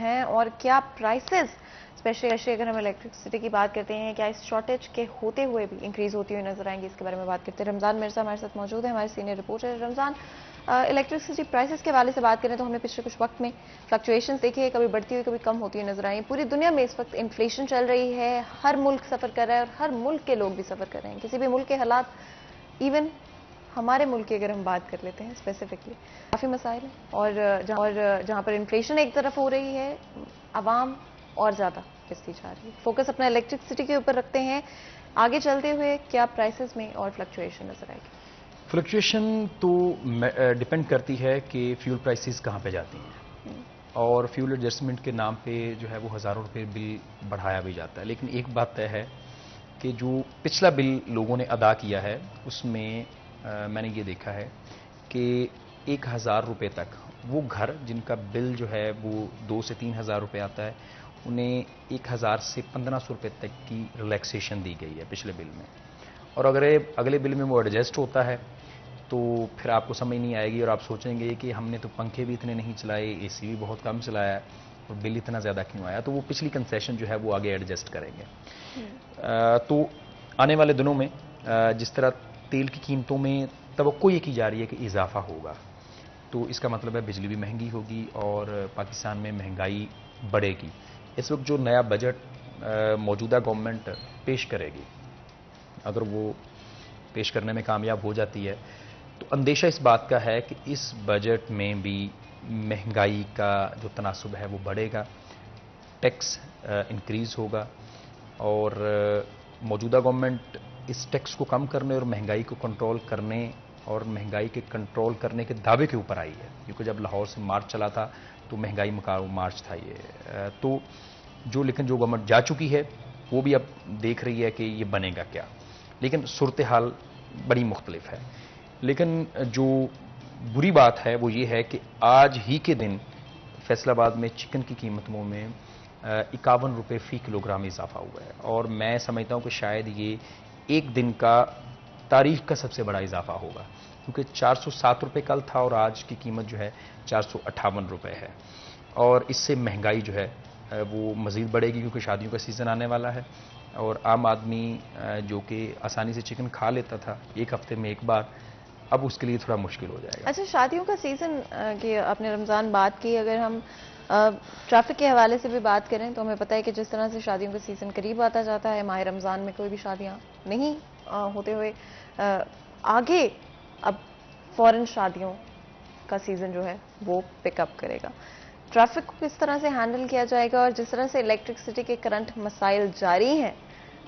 ہیں اور کیا پرائسز، اسپیشلی اگر ہم الیکٹرکسٹی کی بات کرتے ہیں، کیا اس شارٹیج کے ہوتے ہوئے بھی انکریز ہوتی ہوئی نظر آئیں گی، اس کے بارے میں بات کرتے ہیں. رمضان مرزا ہمارے ساتھ موجود ہے، ہمارے سینئر رپورٹر. رمضان، الیکٹرسٹی پرائسز کے حوالے سے بات کریں تو ہم نے پچھلے کچھ وقت میں فلکچویشنز دیکھی ہے، کبھی بڑھتی ہوئی کبھی کم ہوتی ہوئی نظر آئی. پوری دنیا میں اس وقت انفلیشن چل رہی ہے، ہر ملک سفر کر رہا ہے اور ہر ملک کے لوگ بھی سفر کر رہے ہیں. کسی بھی ملک کے حالات، ایون ہمارے ملک کی اگر ہم بات کر لیتے ہیں اسپیسیفکلی، کافی مسائل ہیں. اور جہاں پر انفلیشن ایک طرف ہو رہی ہے، عوام اور زیادہ پستی جا رہی ہے. فوکس اپنا الیکٹرسٹی کے اوپر رکھتے ہیں. آگے چلتے ہوئے کیا پرائسز میں اور فلکچویشن نظر آئے گی؟ فلکچویشن تو ڈپینڈ کرتی ہے کہ فیول پرائسز کہاں پہ جاتی ہیں، اور فیول ایڈجسٹمنٹ کے نام پہ جو ہے وہ ہزاروں روپے بل بڑھایا بھی جاتا ہے. لیکن ایک بات طے ہے کہ جو پچھلا بل لوگوں نے ادا کیا ہے، اس میں میں نے یہ دیکھا ہے کہ 1000 روپے تک وہ گھر جن کا بل جو ہے وہ 2 سے 3000 روپے آتا ہے، انہیں 1000 سے 1500 روپے تک کی ریلیکسیشن دی گئی ہے پچھلے بل میں. اور اگر اگلے بل میں وہ ایڈجسٹ ہوتا ہے تو پھر آپ کو سمجھ نہیں آئے گی اور آپ سوچیں گے کہ ہم نے تو پنکھے بھی اتنے نہیں چلائے، اے سی بھی بہت کم چلایا اور بل اتنا زیادہ کیوں آیا. تو وہ پچھلی کنسیشن جو ہے وہ آگے ایڈجسٹ کریں گے. تو آنے والے دنوں میں جس طرح تیل کی قیمتوں میں توقع یہ کی جا رہی ہے کہ اضافہ ہوگا، تو اس کا مطلب ہے بجلی بھی مہنگی ہوگی اور پاکستان میں مہنگائی بڑھے گی. اس وقت جو نیا بجٹ موجودہ گورنمنٹ پیش کرے گی، اگر وہ پیش کرنے میں کامیاب ہو جاتی ہے تو اندیشہ اس بات کا ہے کہ اس بجٹ میں بھی مہنگائی کا جو تناسب ہے وہ بڑھے گا، ٹیکس انکریز ہوگا. اور موجودہ گورنمنٹ اس ٹیکس کو کم کرنے اور مہنگائی کو کنٹرول کرنے اور مہنگائی کے کنٹرول کرنے کے دعوے کے اوپر آئی ہے، کیونکہ جب لاہور سے مارچ چلا تھا تو مہنگائی مارچ تھا یہ. تو لیکن جو گورنمنٹ جا چکی ہے وہ بھی اب دیکھ رہی ہے کہ یہ بنے گا کیا. لیکن صورتحال بڑی مختلف ہے. لیکن جو بری بات ہے وہ یہ ہے کہ آج ہی کے دن فیصل آباد میں چکن کی قیمتوں میں 51 روپے فی کلو گرام اضافہ ہوا ہے، اور میں سمجھتا ہوں کہ شاید یہ ایک دن کا تاریخ کا سب سے بڑا اضافہ ہوگا، کیونکہ 407 روپے کل تھا اور آج کی قیمت جو ہے 458 روپے ہے. اور اس سے مہنگائی جو ہے وہ مزید بڑھے گی، کیونکہ شادیوں کا سیزن آنے والا ہے اور عام آدمی جو کہ آسانی سے چکن کھا لیتا تھا ایک ہفتے میں ایک بار، اب اس کے لیے تھوڑا مشکل ہو جائے گا. اچھا، شادیوں کا سیزن کی آپ نے رمضان بات کی، اگر ہم ٹریفک کے حوالے سے بھی بات کریں تو ہمیں پتہ ہے کہ جس طرح سے شادیوں کا سیزن قریب آتا جاتا ہے، ماہ رمضان میں کوئی بھی شادیاں نہیں ہوتے ہوئے آگے اب فوراً شادیوں کا سیزن جو ہے وہ پک اپ کرے گا. ٹریفک کو کس طرح سے ہینڈل کیا جائے گا، اور جس طرح سے الیکٹرکسٹی کے کرنٹ مسائل جاری ہیں،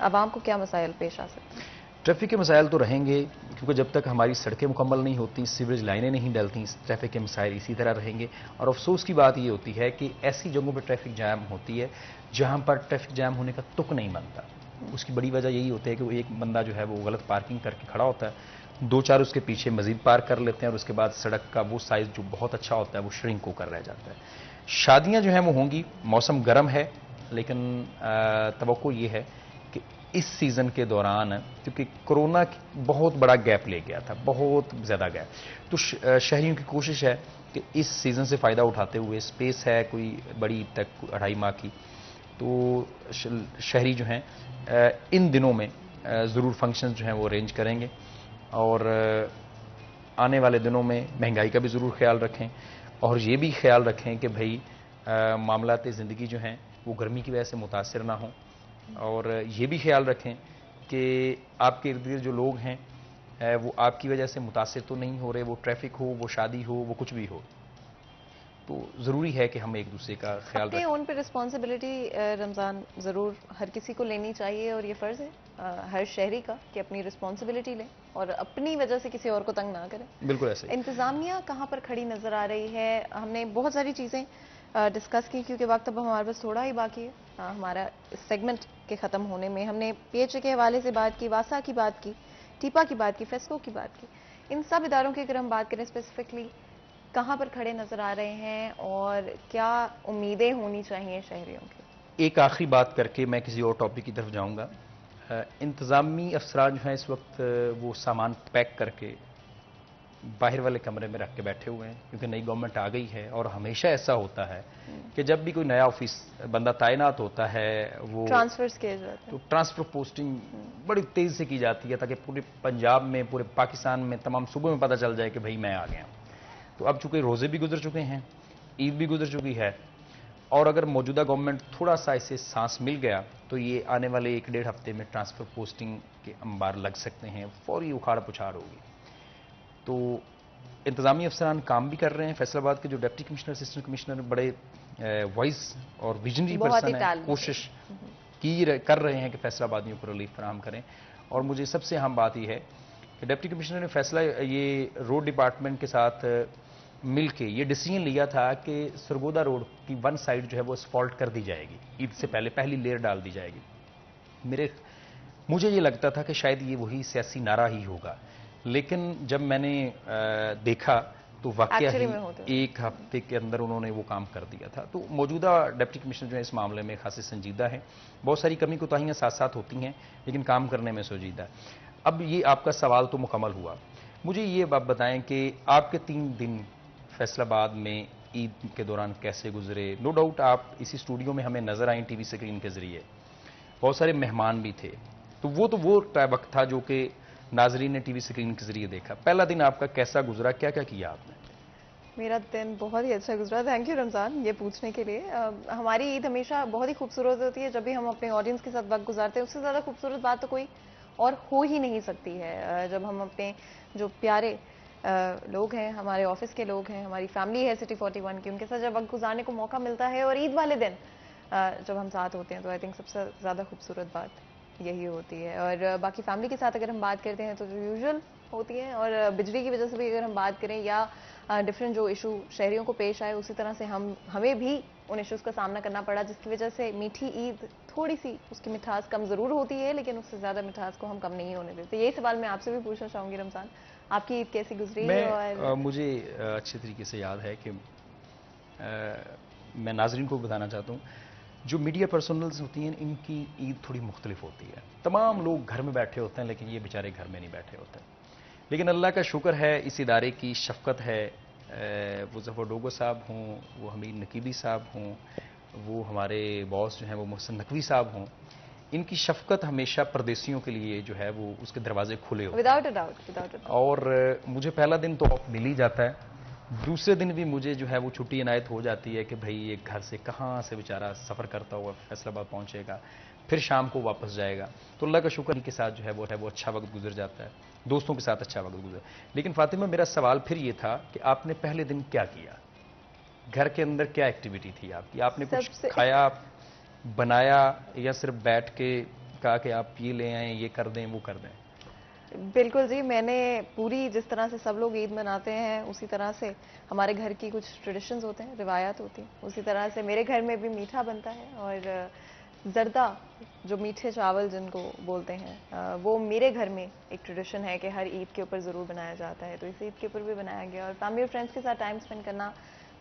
عوام کو کیا مسائل پیش آ سکتے ہیں؟ ٹریفک کے مسائل تو رہیں گے، کیونکہ جب تک ہماری سڑکیں مکمل نہیں ہوتی، سیوریج لائنیں نہیں ڈلتی، ٹریفک کے مسائل اسی طرح رہیں گے. اور افسوس کی بات یہ ہوتی ہے کہ ایسی جگہوں پہ ٹریفک جام ہوتی ہے جہاں پر ٹریفک جام ہونے کا تک نہیں بنتا. اس کی بڑی وجہ یہی ہوتی ہے کہ وہ ایک بندہ جو ہے وہ غلط پارکنگ کر کے کھڑا ہوتا ہے، 2-4 اس کے پیچھے مزید پارک کر لیتے ہیں، اور اس کے بعد سڑک کا وہ سائز جو بہت اچھا ہوتا ہے وہ شرنک ہو کر رہ جاتا ہے. شادیاں جو ہیں وہ ہوں گی، موسم گرم ہے، لیکن توقع یہ ہے کہ اس سیزن کے دوران، کیونکہ کورونا بہت بڑا گیپ لے گیا تھا، بہت زیادہ گیپ، تو شہریوں کی کوشش ہے کہ اس سیزن سے فائدہ اٹھاتے ہوئے، اسپیس ہے کوئی بڑی عید تک 2.5 ماہ کی، تو شہری جو ہیں ان دنوں میں ضرور فنکشنز جو ہیں وہ ارینج کریں گے. اور آنے والے دنوں میں مہنگائی کا بھی ضرور خیال رکھیں، اور یہ بھی خیال رکھیں کہ بھئی معاملات زندگی جو ہیں وہ گرمی کی وجہ سے متاثر نہ ہوں، اور یہ بھی خیال رکھیں کہ آپ کے ارد گرد جو لوگ ہیں وہ آپ کی وجہ سے متاثر تو نہیں ہو رہے، وہ ٹریفک ہو، وہ شادی ہو، وہ کچھ بھی ہو، تو ضروری ہے کہ ہم ایک دوسرے کا خیال اپنے رکھیں۔ ان پہ رسپانسبلٹی رمضان ضرور ہر کسی کو لینی چاہیے، اور یہ فرض ہے ہر شہری کا کہ اپنی رسپانسبلٹی لیں اور اپنی وجہ سے کسی اور کو تنگ نہ کریں۔ بالکل ایسے ہی۔ انتظامیہ کہاں پر کھڑی نظر آ رہی ہے؟ ہم نے بہت ساری چیزیں ڈسکس کی، کیونکہ وقت اب ہمارے پاس تھوڑا ہی باقی ہے ہمارا اس سیگمنٹ کے ختم ہونے میں۔ ہم نے پی ایچ اے کے حوالے سے بات کی، واسا کی بات کی، ٹیپا کی بات کی، فیسکو کی بات کی۔ ان سب اداروں کی اگر ہم بات کریں اسپیسیفکلی، کہاں پر کھڑے نظر آ رہے ہیں اور کیا امیدیں ہونی چاہیے شہریوں کی؟ ایک آخری بات کر کے میں کسی اور ٹاپک کی طرف جاؤں گا۔ انتظامی افسران جو ہیں اس وقت وہ سامان پیک کر کے باہر والے کمرے میں رکھ کے بیٹھے ہوئے ہیں، کیونکہ نئی گورنمنٹ آ گئی ہے، اور ہمیشہ ایسا ہوتا ہے کہ جب بھی کوئی نیا آفس بندہ تعینات ہوتا ہے وہ ٹرانسفرز کیے جاتے ہیں، تو ٹرانسفر پوسٹنگ بڑی تیزی سے کی جاتی ہے تاکہ پورے پنجاب میں، پورے پاکستان میں، تمام صوبوں میں پتہ چل جائے کہ بھائی میں آ گیا ہوں۔ تو اب چونکہ روزے بھی گزر چکے ہیں، عید بھی گزر چکی ہے، اور اگر موجودہ گورنمنٹ تھوڑا سا اسے سانس مل گیا تو یہ آنے والے 1-1.5 ہفتے میں ٹرانسفر پوسٹنگ کے انبار لگ سکتے ہیں، فوری اکھاڑ پچھاڑ ہوگی۔ تو انتظامی افسران کام بھی کر رہے ہیں۔ فیصل آباد کے جو ڈپٹی کمشنر، اسسٹنٹ کمشنر بڑے وائز اور ویژنری پرسن ہیں، کوشش کر رہے ہیں کہ فیصل آبادیوں کو ریلیف فراہم کریں۔ اور مجھے سب سے اہم بات یہ ہے کہ ڈپٹی کمشنر نے فیصلہ یہ روڈ ڈپارٹمنٹ کے ساتھ مل کے یہ ڈیسیژن لیا تھا کہ سرگودا روڈ کی ون سائڈ جو ہے وہ اسفالٹ کر دی جائے گی، عید سے پہلے پہلی لیئر ڈال دی جائے گی۔ مجھے یہ لگتا تھا کہ شاید یہ وہی سیاسی نعرہ ہی ہوگا، لیکن جب میں نے دیکھا تو واقعہ ہی 1 ہفتے کے اندر انہوں نے وہ کام کر دیا تھا۔ تو موجودہ ڈپٹی کمشنر جو ہے اس معاملے میں خاصے سنجیدہ ہیں، بہت ساری کمی کوتاہیاں ساتھ ساتھ ہوتی ہیں لیکن کام کرنے میں سنجیدہ ہے۔ اب یہ آپ کا سوال تو مکمل ہوا، مجھے یہ بات بتائیں کہ آپ کے 3 دن فیصل آباد میں عید کے دوران کیسے گزرے؟ نو ڈاؤٹ آپ اسی اسٹوڈیو میں ہمیں نظر آئیں ٹی وی اسکرین کے ذریعے، بہت سارے مہمان بھی تھے، تو وہ وقت تھا جو کہ ناظرین نے ٹی وی اسکرین کے ذریعے دیکھا۔ پہلا دن آپ کا کیسا گزرا؟ کیا کیا کیا آپ نے؟ میرا دن بہت ہی اچھا گزرا، تھینک یو رمضان یہ پوچھنے کے لیے۔ ہماری عید ہمیشہ بہت ہی خوبصورت ہوتی ہے، جب بھی ہم اپنے آڈینس کے ساتھ وقت گزارتے ہیں اس سے زیادہ خوبصورت بات تو کوئی اور ہو ہی نہیں سکتی ہے۔ جب ہم اپنے جو پیارے لوگ ہیں، ہمارے آفس کے لوگ ہیں، ہماری فیملی ہے سٹی 41 کی، ان کے ساتھ جب وقت گزارنے کو موقع ملتا ہے اور عید والے دن جب ہم ساتھ ہوتے ہیں تو آئی تھنک سب سے زیادہ خوبصورت بات یہی ہوتی ہے۔ اور باقی فیملی کے ساتھ اگر ہم بات کرتے ہیں تو جو یوزول ہوتی ہے، اور بجلی کی وجہ سے بھی اگر ہم بات کریں یا ڈفرینٹ جو ایشو شہریوں کو پیش آئے، اسی طرح سے ہمیں بھی ان ایشوز کا سامنا کرنا پڑا، جس کی وجہ سے میٹھی عید تھوڑی سی اس کی مٹھاس کم ضرور ہوتی ہے، لیکن اس سے زیادہ مٹھاس کو ہم کم نہیں ہونے دیتے۔ یہی سوال میں آپ سے بھی پوچھنا چاہوں گی رمضان، آپ کی عید کیسی گزری؟ اور مجھے اچھے طریقے سے یاد ہے کہ میں ناظرین کو بتانا چاہتا ہوں، جو میڈیا پرسنلز ہوتی ہیں ان کی عید تھوڑی مختلف ہوتی ہے۔ تمام لوگ گھر میں بیٹھے ہوتے ہیں لیکن یہ بیچارے گھر میں نہیں بیٹھے ہوتے، لیکن اللہ کا شکر ہے، اس ادارے کی شفقت ہے، وہ ظفر ڈوگو صاحب ہوں، وہ حمید نقیبی صاحب ہوں، وہ ہمارے باس جو ہیں وہ محسن نقوی صاحب ہوں، ان کی شفقت ہمیشہ پردیسیوں کے لیے جو ہے وہ اس کے دروازے کھلے ہوتے ہیں۔ وداؤٹ اے ڈاؤٹ اور مجھے پہلا دن تو آف مل ہی جاتا ہے، دوسرے دن بھی مجھے جو ہے وہ چھٹی عنایت ہو جاتی ہے کہ بھائی یہ گھر سے کہاں سے بیچارہ سفر کرتا ہوا فیصل آباد پہنچے گا، پھر شام کو واپس جائے گا، تو اللہ کا شکر کے ساتھ جو ہے وہ اچھا وقت گزر جاتا ہے، دوستوں کے ساتھ اچھا وقت گزر۔ لیکن فاطمہ میرا سوال پھر یہ تھا کہ آپ نے پہلے دن کیا کیا؟ گھر کے اندر کیا ایکٹیویٹی تھی آپ کی؟ آپ نے کچھ کھایا، بنایا، یا صرف بیٹھ کے کہا کہ آپ یہ لے آئیں، یہ کر دیں، وہ کر دیں؟ بالکل جی، میں نے پوری جس طرح سے سب لوگ عید مناتے ہیں اسی طرح سے ہمارے گھر کی کچھ ٹریڈیشنز ہوتے ہیں، روایات ہوتی ہیں، اسی طرح سے میرے گھر میں بھی میٹھا بنتا ہے، اور زردہ جو میٹھے چاول جن کو بولتے ہیں وہ میرے گھر میں ایک ٹریڈیشن ہے کہ ہر عید کے اوپر ضرور بنایا جاتا ہے، تو اس عید کے اوپر بھی بنایا گیا۔ اور فیملی اور فرینڈس کے ساتھ ٹائم اسپینڈ کرنا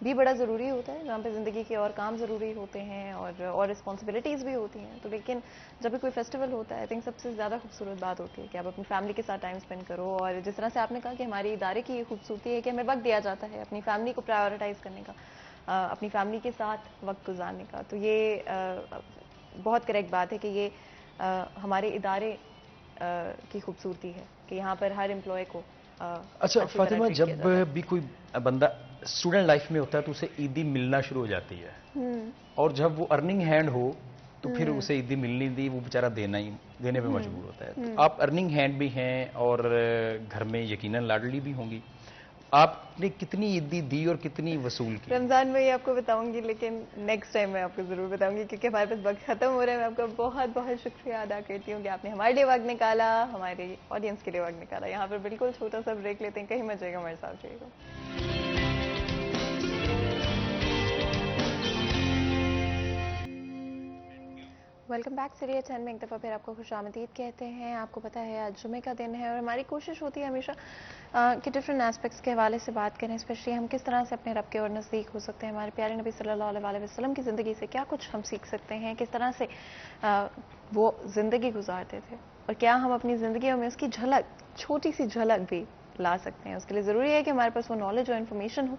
بھی بڑا ضروری ہوتا ہے، جہاں پہ زندگی کے اور کام ضروری ہوتے ہیں اور رسپانسبلٹیز بھی ہوتی ہیں، تو لیکن جب بھی کوئی فیسٹیول ہوتا ہے آئی تھنک سب سے زیادہ خوبصورت بات ہوتی ہے کہ آپ اپنی فیملی کے ساتھ ٹائم اسپینڈ کرو، اور جس طرح سے آپ نے کہا کہ ہماری ادارے کی یہ خوبصورتی ہے کہ ہمیں وقت دیا جاتا ہے اپنی فیملی کو پرائیورٹائز کرنے کا، اپنی فیملی کے ساتھ وقت گزارنے کا، تو یہ بہت کریکٹ بات ہے کہ یہ ہمارے ادارے کی خوبصورتی ہے کہ یہاں پر ہر امپلائی کو اچھا فاطمہ، جب بھی کوئی بندہ اسٹوڈنٹ لائف میں ہوتا ہے تو اسے عیدی ملنا شروع ہو جاتی ہے، اور جب وہ ارننگ ہینڈ ہو تو پھر اسے عیدی ملنی دی، وہ بیچارہ دینے پہ مجبور ہوتا ہے. تو آپ ارننگ ہینڈ بھی ہیں اور گھر میں یقیناً لاڈلی بھی ہوں گی. آپ نے کتنی عیدی دی اور کتنی وصول کی؟ رمضان میں یہ آپ کو بتاؤں گی، لیکن نیکسٹ ٹائم میں آپ کو ضرور بتاؤں گی، کیونکہ ہمارے پاس وقت ختم ہو رہا ہے. میں آپ کا بہت بہت شکریہ ادا کرتی ہوں کہ آپ نے ہمارے لیے وقت نکالا، ہماری آڈینس کے لیے وقت نکالا. یہاں پر بالکل چھوٹا سا بریک لیتے ہیں، کہیں مت جائے گا، ہمارے ساتھ رہیے گا. Welcome back. سیریز 10 میں ایک دفعہ پھر آپ کو خوش آمدید کہتے ہیں. آپ کو پتہ ہے آج جمعے کا دن ہے اور ہماری کوشش ہوتی ہے ہمیشہ کہ ڈفرینٹ اسپیکٹس کے حوالے سے بات کریں، اسپیشلی ہم کس طرح سے اپنے رب کے اور نزدیک ہو سکتے ہیں. ہمارے پیارے نبی صلی اللہ علیہ وسلم کی زندگی سے کیا کچھ ہم سیکھ سکتے ہیں، کس طرح سے وہ زندگی گزارتے تھے، اور کیا ہم اپنی زندگیوں میں اس کی جھلک، چھوٹی سی جھلک بھی لا سکتے ہیں. اس کے لیے ضروری ہے کہ ہمارے پاس وہ نالج اور انفارمیشن ہو.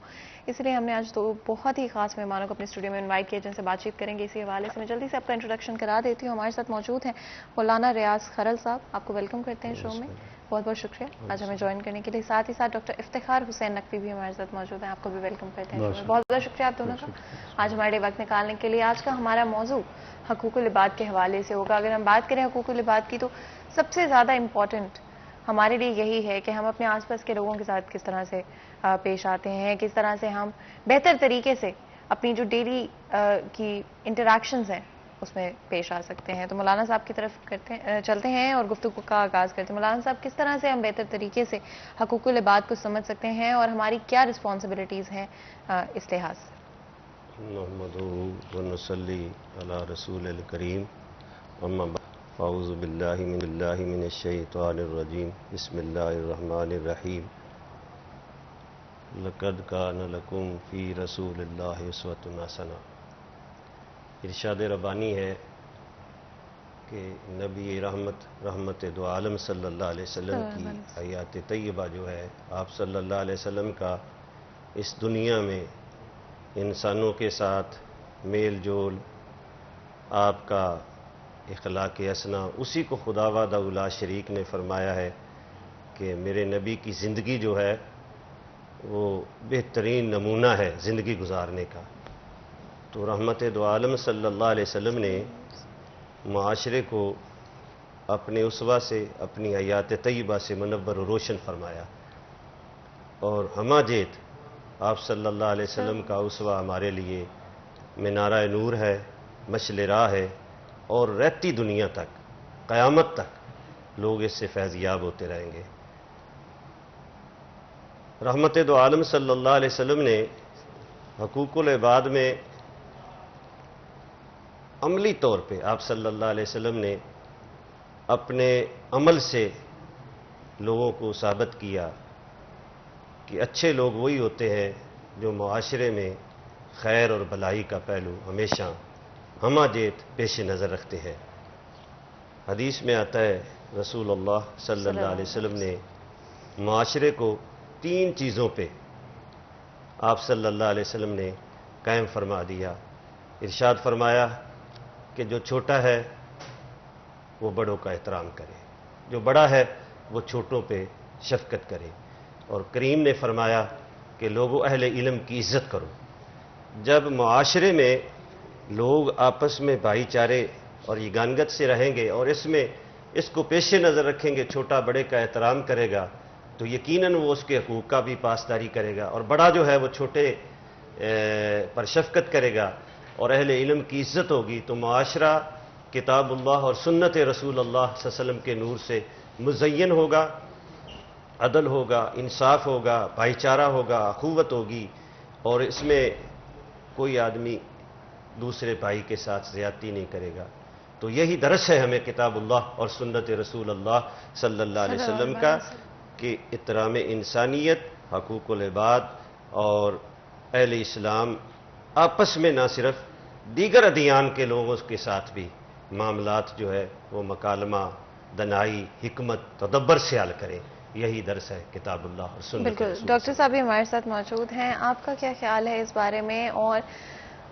اس لیے ہم نے آج دو بہت ہی خاص مہمانوں کو اپنے اسٹوڈیو میں انوائٹ کیا، جن سے بات چیت کریں گے. اسی حوالے سے میں جلدی سے آپ کا انٹروڈکشن کرا دیتی ہوں. ہمارے ساتھ موجود ہیں مولانا ریاض خرل صاحب. آپ کو ویلکم کرتے ہیں شو میں. بہت بہت شکریہ آج ہمیں جوائن کرنے کے لیے. ساتھ ہی ساتھ ڈاکٹر افتخار حسین نقوی بھی ہمارے ساتھ موجود ہیں. آپ کو بھی ویلکم کرتے ہیں شو میں. بہت بہت شکریہ آپ دونوں کا آج ہمارے وقت نکالنے کے لیے. آج کا ہمارا موضوع حقوق العباد کے حوالے سے ہوگا. اگر ہم بات کریں حقوق العباد کی، تو سب سے زیادہ امپورٹنٹ ہمارے لیے یہی ہے کہ ہم اپنے آس پاس کے لوگوں کے ساتھ کس طرح سے پیش آتے ہیں، کس طرح سے ہم بہتر طریقے سے اپنی جو ڈیلی کی انٹریکشنز ہیں اس میں پیش آ سکتے ہیں. تو مولانا صاحب کی طرف چلتے ہیں اور گفتگو کا آغاز کرتے ہیں. مولانا صاحب، کس طرح سے ہم بہتر طریقے سے حقوق العباد کو سمجھ سکتے ہیں اور ہماری کیا رسپانسبلٹیز ہیں اس لحاظ سے؟ نحمدہ و نصلی علی رسول الکریم. اما بعد، اعوذ باللہ من الشیطان الرجیم. بسم اللہ الرحمن الرحیم. لقد کان لکم فی رسول اللہ اسوۃ حسنہ. ارشاد ربانی ہے کہ نبی رحمت دو عالم صلی اللہ علیہ وسلم کی حیات طیبہ جو ہے، آپ صلی اللہ علیہ وسلم کا اس دنیا میں انسانوں کے ساتھ میل جول، آپ کا اخلاق حسنہ، اسی کو خدا وحدہ لا شریک نے فرمایا ہے کہ میرے نبی کی زندگی جو ہے وہ بہترین نمونہ ہے زندگی گزارنے کا. تو رحمت دو عالم صلی اللہ علیہ وسلم نے معاشرے کو اپنے اسوہ سے، اپنی حیات طیبہ سے منور و روشن فرمایا. اور ہمہ جیت آپ صلی اللہ علیہ وسلم کا اسوہ ہمارے لیے منارہ نور ہے، مشعل راہ ہے، اور رہتی دنیا تک، قیامت تک لوگ اس سے فیض یاب ہوتے رہیں گے. رحمت دو عالم صلی اللہ علیہ وسلم نے حقوق العباد میں عملی طور پہ آپ صلی اللہ علیہ وسلم نے اپنے عمل سے لوگوں کو ثابت کیا کہ اچھے لوگ وہی ہوتے ہیں جو معاشرے میں خیر اور بھلائی کا پہلو ہمیشہ ہمہ جیت پیش نظر رکھتے ہیں. حدیث میں آتا ہے رسول اللہ صلی اللہ علیہ وسلم نے معاشرے کو 3 چیزوں پہ آپ صلی اللہ علیہ وسلم نے قائم فرما دیا. ارشاد فرمایا کہ جو چھوٹا ہے وہ بڑوں کا احترام کرے، جو بڑا ہے وہ چھوٹوں پہ شفقت کرے. اور کریم نے فرمایا کہ لوگوں اہل علم کی عزت کرو. جب معاشرے میں لوگ آپس میں بھائی چارے اور یگانگت سے رہیں گے اور اس کو پیش نظر رکھیں گے، چھوٹا بڑے کا احترام کرے گا، تو یقیناً وہ اس کے حقوق کا بھی پاسداری کرے گا، اور بڑا جو ہے وہ چھوٹے پر شفقت کرے گا اور اہل علم کی عزت ہوگی. تو معاشرہ کتاب اللہ اور سنت رسول اللہ صلی اللہ علیہ وسلم کے نور سے مزین ہوگا، عدل ہوگا، انصاف ہوگا، بھائی چارہ ہوگا، اخوت ہوگی، اور اس میں کوئی آدمی دوسرے بھائی کے ساتھ زیادتی نہیں کرے گا. تو یہی درس ہے ہمیں کتاب اللہ اور سنت رسول اللہ صلی اللہ علیہ وسلم کا، کہ احترام انسانیت، حقوق العباد اور اہل اسلام آپس میں نہ صرف دیگر ادیان کے لوگوں کے ساتھ بھی معاملات جو ہے وہ مکالمہ، دنائی، حکمت، تدبر سے حل کریں. یہی درس ہے کتاب اللہ اور سنت. بالکل. ڈاکٹر صاحب بھی ہمارے ساتھ موجود ہیں. آپ کا کیا خیال ہے اس بارے میں؟ اور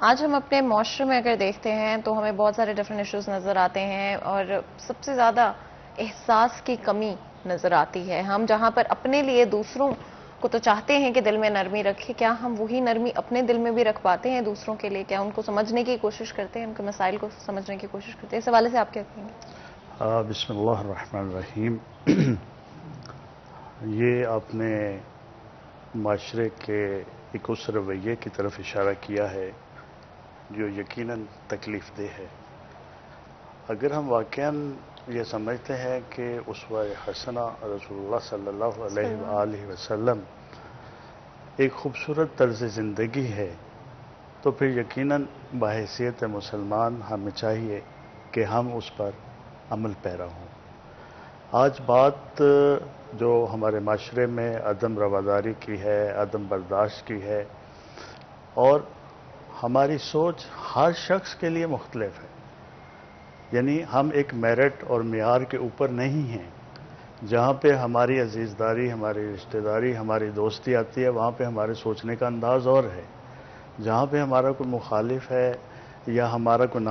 آج ہم اپنے معاشرے میں اگر دیکھتے ہیں تو ہمیں بہت سارے ڈفرینٹ ایشوز نظر آتے ہیں، اور سب سے زیادہ احساس کی کمی نظر آتی ہے. ہم جہاں پر اپنے لیے دوسروں کو تو چاہتے ہیں کہ دل میں نرمی رکھے، کیا ہم وہی نرمی اپنے دل میں بھی رکھ پاتے ہیں دوسروں کے لیے؟ کیا ان کو سمجھنے کی کوشش کرتے ہیں، ان کے مسائل کو سمجھنے کی کوشش کرتے ہیں؟ اس حوالے سے آپ کیا کہیں گے؟ بسم اللہ الرحمن الرحیم۔ یہ آپ نے معاشرے کے ایک اس رویے کی طرف اشارہ کیا ہے جو یقیناً تکلیف دہ ہے۔ اگر ہم واقعاً یہ سمجھتے ہیں کہ اسوہ حسنہ رسول اللہ صلی اللہ علیہ وآلہ وسلم ایک خوبصورت طرز زندگی ہے، تو پھر یقیناً بحیثیت مسلمان ہمیں چاہیے کہ ہم اس پر عمل پیرا ہوں۔ آج بات جو ہمارے معاشرے میں عدم رواداری کی ہے، عدم برداشت کی ہے، اور ہماری سوچ ہر شخص کے لیے مختلف ہے، یعنی ہم ایک میرٹ اور معیار کے اوپر نہیں ہیں۔ جہاں پہ ہماری عزیزداری، ہماری رشتہ داری، ہماری دوستی آتی ہے، وہاں پہ ہمارے سوچنے کا انداز اور ہے۔ جہاں پہ ہمارا کوئی مخالف ہے یا ہمارا کوئی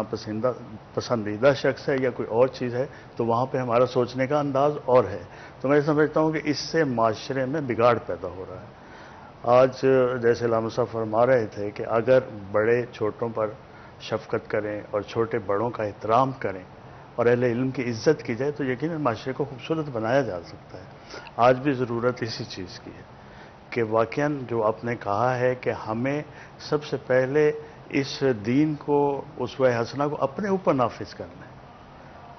پسندیدہ شخص ہے یا کوئی اور چیز ہے، تو وہاں پہ ہمارا سوچنے کا انداز اور ہے۔ تو میں سمجھتا ہوں کہ اس سے معاشرے میں بگاڑ پیدا ہو رہا ہے۔ آج جیسے علامہ صاحب فرما رہے تھے کہ اگر بڑے چھوٹوں پر شفقت کریں اور چھوٹے بڑوں کا احترام کریں اور اہل علم کی عزت کی جائے تو یقیناً معاشرے کو خوبصورت بنایا جا سکتا ہے۔ آج بھی ضرورت اسی چیز کی ہے کہ واقعاً جو آپ نے کہا ہے کہ ہمیں سب سے پہلے اس دین کو، اسوہ حسنہ کو اپنے اوپر نافذ کرنا ہے۔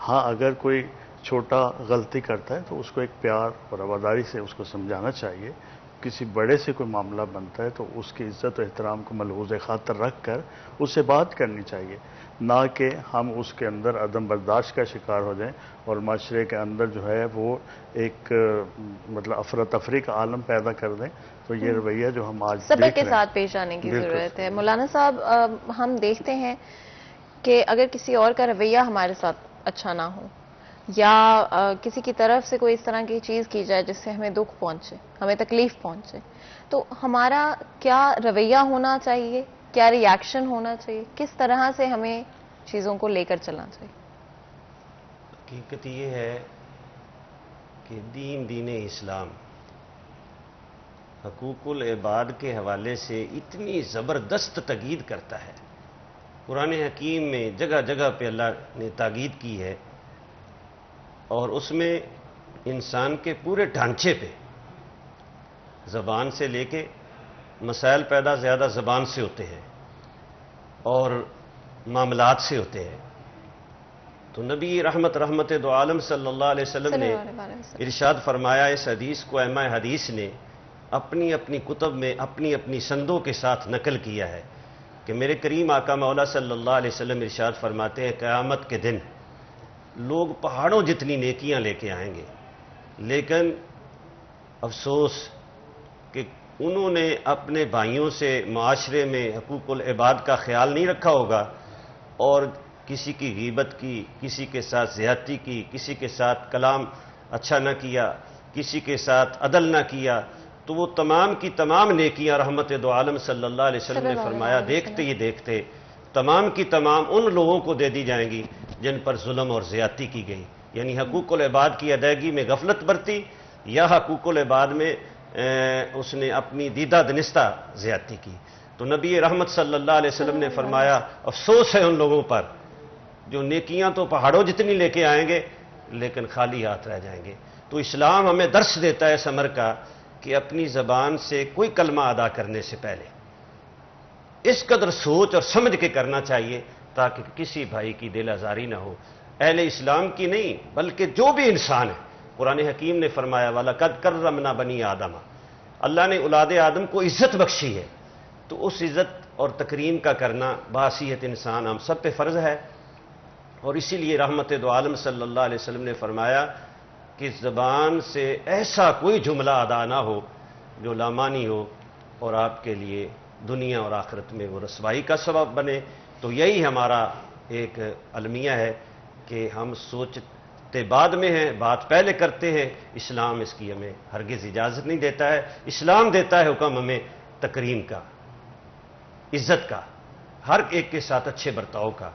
ہاں، اگر کوئی چھوٹا غلطی کرتا ہے تو اس کو ایک پیار اور رواداری سے اس کو سمجھانا چاہیے۔ کسی بڑے سے کوئی معاملہ بنتا ہے تو اس کی عزت و احترام کو ملحوظ خاطر رکھ کر اس سے بات کرنی چاہیے، نہ کہ ہم اس کے اندر عدم برداشت کا شکار ہو جائیں اور معاشرے کے اندر جو ہے وہ ایک مطلب افراتفری کا عالم پیدا کر دیں۔ تو یہ رویہ جو ہم آج صبر دیکھ کے رہے ہیں، ساتھ پیش آنے کی ضرورت ہے۔ مولانا صاحب، ہم دیکھتے ہیں کہ اگر کسی اور کا رویہ ہمارے ساتھ اچھا نہ ہو یا کسی کی طرف سے کوئی اس طرح کی چیز کی جائے جس سے ہمیں دکھ پہنچے، ہمیں تکلیف پہنچے، تو ہمارا کیا رویہ ہونا چاہیے، کیا ری ایکشن ہونا چاہیے، کس طرح سے ہمیں چیزوں کو لے کر چلنا چاہیے؟ حقیقت یہ ہے کہ دین اسلام حقوق العباد کے حوالے سے اتنی زبردست تاکید کرتا ہے۔ قرآن حکیم میں جگہ جگہ پہ اللہ نے تاکید کی ہے، اور اس میں انسان کے پورے ڈھانچے پہ، زبان سے لے کے مسائل پیدا زیادہ زبان سے ہوتے ہیں اور معاملات سے ہوتے ہیں۔ تو نبی رحمت دو عالم صلی اللہ علیہ وسلم نے ارشاد فرمایا، اس حدیث کو ائمہ حدیث نے اپنی اپنی کتب میں اپنی اپنی سندوں کے ساتھ نقل کیا ہے کہ میرے کریم آقا مولا صلی اللہ علیہ وسلم ارشاد فرماتے ہیں، قیامت کے دن لوگ پہاڑوں جتنی نیکیاں لے کے آئیں گے، لیکن افسوس کہ انہوں نے اپنے بھائیوں سے معاشرے میں حقوق العباد کا خیال نہیں رکھا ہوگا، اور کسی کی غیبت کی، کسی کے ساتھ زیادتی کی، کسی کے ساتھ کلام اچھا نہ کیا، کسی کے ساتھ عدل نہ کیا، تو وہ تمام کی تمام نیکیاں رحمت دو عالم صلی اللہ علیہ وسلم نے فرمایا دیکھتے ہی دیکھتے تمام کی تمام ان لوگوں کو دے دی جائیں گی جن پر ظلم اور زیادتی کی گئی، یعنی حقوق العباد کی ادائیگی میں غفلت برتی یا حقوق العباد میں اس نے اپنی دیدہ دنستہ زیادتی کی۔ تو نبی رحمت صلی اللہ علیہ وسلم نے فرمایا، افسوس ہے ان لوگوں پر جو نیکیاں تو پہاڑوں جتنی لے کے آئیں گے لیکن خالی ہاتھ رہ جائیں گے۔ تو اسلام ہمیں درس دیتا ہے ثمر کا کہ اپنی زبان سے کوئی کلمہ ادا کرنے سے پہلے اس قدر سوچ اور سمجھ کے کرنا چاہیے تاکہ کسی بھائی کی دل آزاری نہ ہو، اہل اسلام کی نہیں بلکہ جو بھی انسان ہے۔ قرآن حکیم نے فرمایا وَلَقَدْ كَرَّمْنَا بَنِي آدَمَ، اللہ نے اولاد آدم کو عزت بخشی ہے، تو اس عزت اور تکریم کا کرنا بحیثیت انسان ہم سب پہ فرض ہے۔ اور اسی لیے رحمت دو عالم صلی اللہ علیہ وسلم نے فرمایا کہ زبان سے ایسا کوئی جملہ ادا نہ ہو جو لامانی ہو اور آپ کے لیے دنیا اور آخرت میں وہ رسوائی کا سبب بنے۔ تو یہی ہمارا ایک المیہ ہے کہ ہم سوچتے بعد میں ہیں، بات پہلے کرتے ہیں۔ اسلام اس کی ہمیں ہرگز اجازت نہیں دیتا ہے۔ اسلام دیتا ہے حکم ہمیں تکریم کا، عزت کا، ہر ایک کے ساتھ اچھے برتاؤ کا،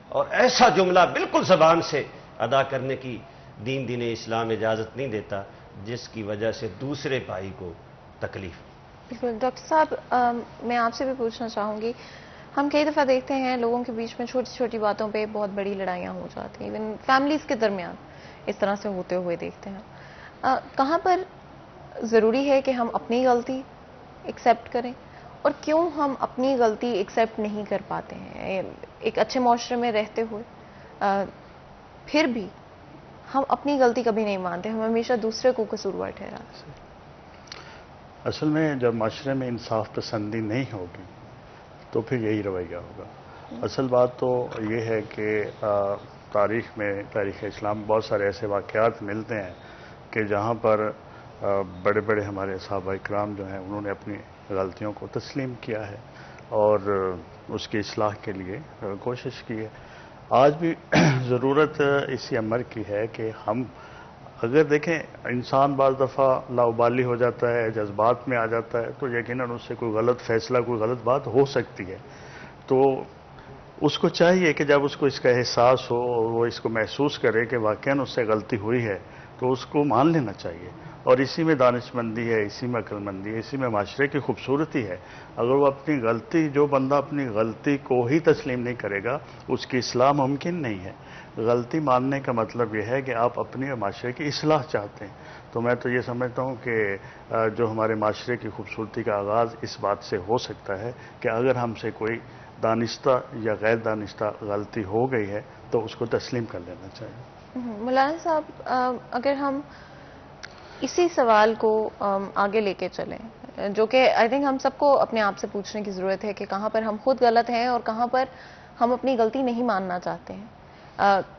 اور ایسا جملہ بالکل زبان سے ادا کرنے کی دین اسلام اجازت نہیں دیتا جس کی وجہ سے دوسرے بھائی کو تکلیف. بالکل ڈاکٹر صاحب، میں آپ سے بھی پوچھنا چاہوں گی، ہم کئی دفعہ دیکھتے ہیں لوگوں کے بیچ میں چھوٹی چھوٹی باتوں پہ بہت بڑی لڑائیاں ہو جاتی ہیں، ایون فیملیز کے درمیان اس طرح سے ہوتے ہوئے دیکھتے ہیں. کہاں پر ضروری ہے کہ ہم اپنی غلطی ایکسیپٹ کریں، اور کیوں ہم اپنی غلطی ایکسیپٹ نہیں کر پاتے ہیں؟ ایک اچھے معاشرے میں رہتے ہوئے پھر بھی ہم اپنی غلطی کبھی نہیں مانتے، ہم ہمیشہ دوسرے کو قصوروار ٹھہراتے ہیں. اصل میں جب معاشرے میں انصاف پسندی نہیں ہوگی تو پھر یہی رویہ ہوگا. اصل بات تو یہ ہے کہ تاریخ میں، تاریخ اسلام، بہت سارے ایسے واقعات ملتے ہیں کہ جہاں پر بڑے بڑے ہمارے صحابہ کرام جو ہیں انہوں نے اپنی غلطیوں کو تسلیم کیا ہے اور اس کی اصلاح کے لیے کوشش کی ہے. آج بھی ضرورت اسی امر کی ہے کہ ہم اگر دیکھیں، انسان بعض دفعہ لاابالی ہو جاتا ہے، جذبات میں آ جاتا ہے، تو یقیناً اس سے کوئی غلط فیصلہ، کوئی غلط بات ہو سکتی ہے. تو اس کو چاہیے کہ جب اس کو اس کا احساس ہو اور وہ اس کو محسوس کرے کہ واقعاً اس سے غلطی ہوئی ہے، تو اس کو مان لینا چاہیے. اور اسی میں دانش مندی ہے، اسی میں عقل مندی ہے، اسی میں معاشرے کی خوبصورتی ہے. اگر وہ اپنی غلطی، جو بندہ اپنی غلطی کو ہی تسلیم نہیں کرے گا، اس کی اصلاح ممکن نہیں ہے. غلطی ماننے کا مطلب یہ ہے کہ آپ اپنی اور معاشرے کی اصلاح چاہتے ہیں. تو میں تو یہ سمجھتا ہوں کہ جو ہمارے معاشرے کی خوبصورتی کا آغاز اس بات سے ہو سکتا ہے کہ اگر ہم سے کوئی دانستہ یا غیر دانستہ غلطی ہو گئی ہے تو اس کو تسلیم کر لینا چاہیے. مولانا صاحب، اگر ہم اسی سوال کو آگے لے کے چلیں، جو کہ آئی تھنک ہم سب کو اپنے آپ سے پوچھنے کی ضرورت ہے کہ کہاں پر ہم خود غلط ہیں اور کہاں پر ہم اپنی غلطی نہیں ماننا چاہتے ہیں.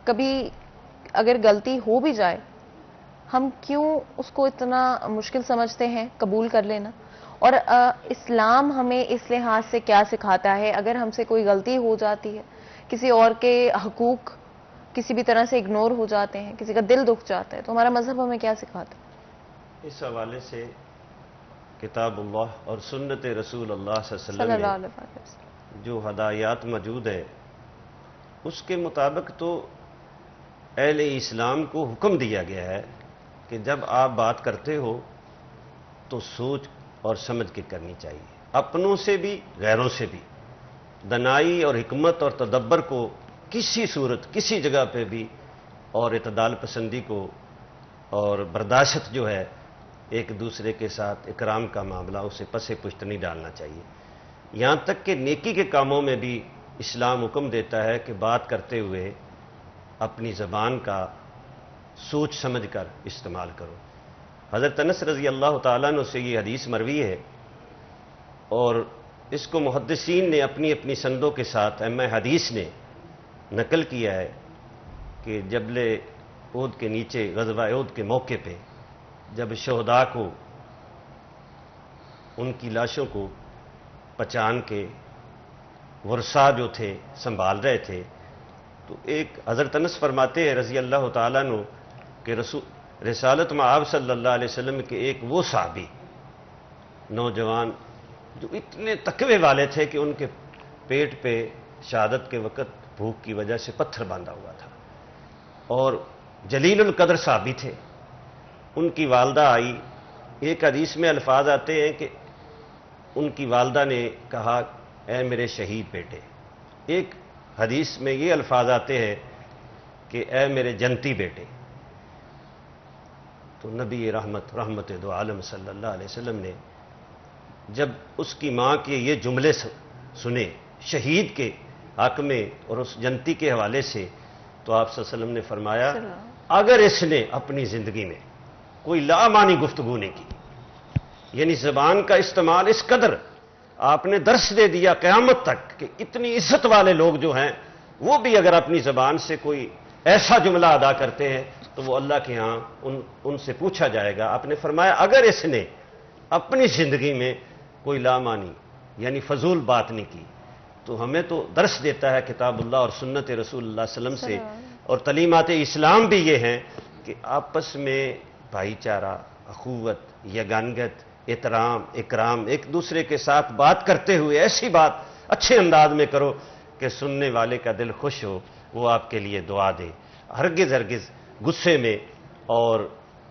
کبھی اگر غلطی ہو بھی جائے، ہم کیوں اس کو اتنا مشکل سمجھتے ہیں قبول کر لینا؟ اور اسلام ہمیں اس لحاظ سے کیا سکھاتا ہے اگر ہم سے کوئی غلطی ہو جاتی ہے، کسی اور کے حقوق کسی بھی طرح سے اگنور ہو جاتے ہیں، کسی کا دل دکھ جاتا ہے، تو ہمارا مذہب ہمیں کیا سکھاتا ہے؟ اس حوالے سے کتاب اللہ اور سنت رسول اللہ صلی اللہ علیہ وسلم میں جو ہدایات موجود ہے، اس کے مطابق تو اہل اسلام کو حکم دیا گیا ہے کہ جب آپ بات کرتے ہو تو سوچ اور سمجھ کے کرنی چاہیے، اپنوں سے بھی غیروں سے بھی. دنائی اور حکمت اور تدبر کو کسی صورت، کسی جگہ پہ بھی، اور اعتدال پسندی کو اور برداشت جو ہے ایک دوسرے کے ساتھ اکرام کا معاملہ، اسے پسے پشت نہیں ڈالنا چاہیے. یہاں تک کہ نیکی کے کاموں میں بھی اسلام حکم دیتا ہے کہ بات کرتے ہوئے اپنی زبان کا سوچ سمجھ کر استعمال کرو. حضرت انس رضی اللہ تعالیٰ عنہ سے یہ حدیث مروی ہے، اور اس کو محدثین نے اپنی اپنی سندوں کے ساتھ، ائمہ حدیث نے نقل کیا ہے کہ جبل احد کے نیچے غزوہ احد کے موقع پہ جب شہداء کو، ان کی لاشوں کو پہچان کے ورثاء جو تھے سنبھال رہے تھے، تو ایک حضرت انس فرماتے ہیں رضی اللہ تعالیٰ عنہ کہ رسالت میں آپ صلی اللہ علیہ وسلم کے ایک وہ صحابی نوجوان جو اتنے تقوی والے تھے کہ ان کے پیٹ پہ شہادت کے وقت بھوک کی وجہ سے پتھر باندھا ہوا تھا، اور جلیل القدر صحابی تھے. ان کی والدہ آئی، ایک حدیث میں الفاظ آتے ہیں کہ ان کی والدہ نے کہا اے میرے شہید بیٹے، ایک حدیث میں یہ الفاظ آتے ہیں کہ اے میرے جنتی بیٹے. تو نبی رحمت دو عالم صلی اللہ علیہ وسلم نے جب اس کی ماں کے یہ جملے سنے شہید کے حق میں اور اس جنتی کے حوالے سے، تو آپ صلی اللہ علیہ وسلم نے فرمایا اگر اس نے اپنی زندگی میں کوئی لامعنی گفتگو نہیں کی، یعنی زبان کا استعمال اس قدر آپ نے درس دے دیا قیامت تک کہ اتنی عزت والے لوگ جو ہیں وہ بھی اگر اپنی زبان سے کوئی ایسا جملہ ادا کرتے ہیں تو وہ اللہ کے ہاں ان سے پوچھا جائے گا. آپ نے فرمایا اگر اس نے اپنی زندگی میں کوئی لامعنی یعنی فضول بات نہیں کی، تو ہمیں تو درس دیتا ہے کتاب اللہ اور سنت رسول اللہ صلی اللہ علیہ وسلم سے، اور تعلیمات اسلام بھی یہ ہیں کہ آپس میں بھائی چارہ، اخوت، یگانگت، احترام، اکرام، ایک دوسرے کے ساتھ بات کرتے ہوئے ایسی بات اچھے انداز میں کرو کہ سننے والے کا دل خوش ہو، وہ آپ کے لیے دعا دے. ہرگز غصے میں اور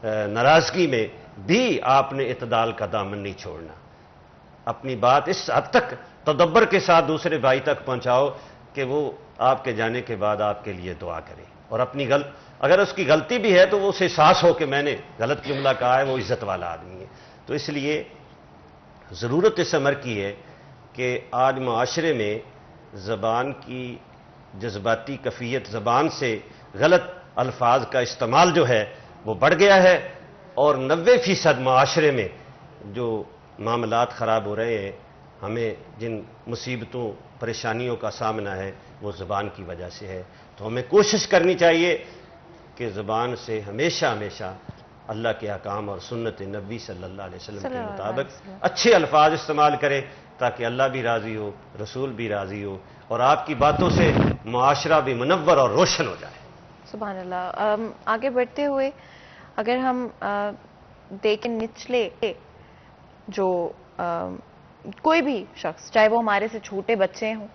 ناراضگی میں بھی آپ نے اعتدال کا دامن نہیں چھوڑنا. اپنی بات اس حد تک تدبر کے ساتھ دوسرے بھائی تک پہنچاؤ کہ وہ آپ کے جانے کے بعد آپ کے لیے دعا کرے, اور اپنی اگر اس کی غلطی بھی ہے تو وہ اسے احساس ہو کہ میں نے غلط جملہ کہا ہے, وہ عزت والا آدمی ہے. تو اس لیے ضرورت اس امر کی ہے کہ آج معاشرے میں زبان کی جذباتی کیفیت, زبان سے غلط الفاظ کا استعمال جو ہے وہ بڑھ گیا ہے, اور 90% معاشرے میں جو معاملات خراب ہو رہے ہیں, ہمیں جن مصیبتوں پریشانیوں کا سامنا ہے وہ زبان کی وجہ سے ہے. تو ہمیں کوشش کرنی چاہیے کہ زبان سے ہمیشہ ہمیشہ اللہ کے احکام اور سنت نبی صلی اللہ علیہ وسلم کے مطابق اچھے الفاظ استعمال کرے, تاکہ اللہ بھی راضی ہو, رسول بھی راضی ہو, اور آپ کی باتوں سے معاشرہ بھی منور اور روشن ہو جائے. سبحان اللہ. آگے بڑھتے ہوئے اگر ہم دیکھیں نچلے جو کوئی بھی شخص, چاہے وہ ہمارے سے چھوٹے بچے ہوں,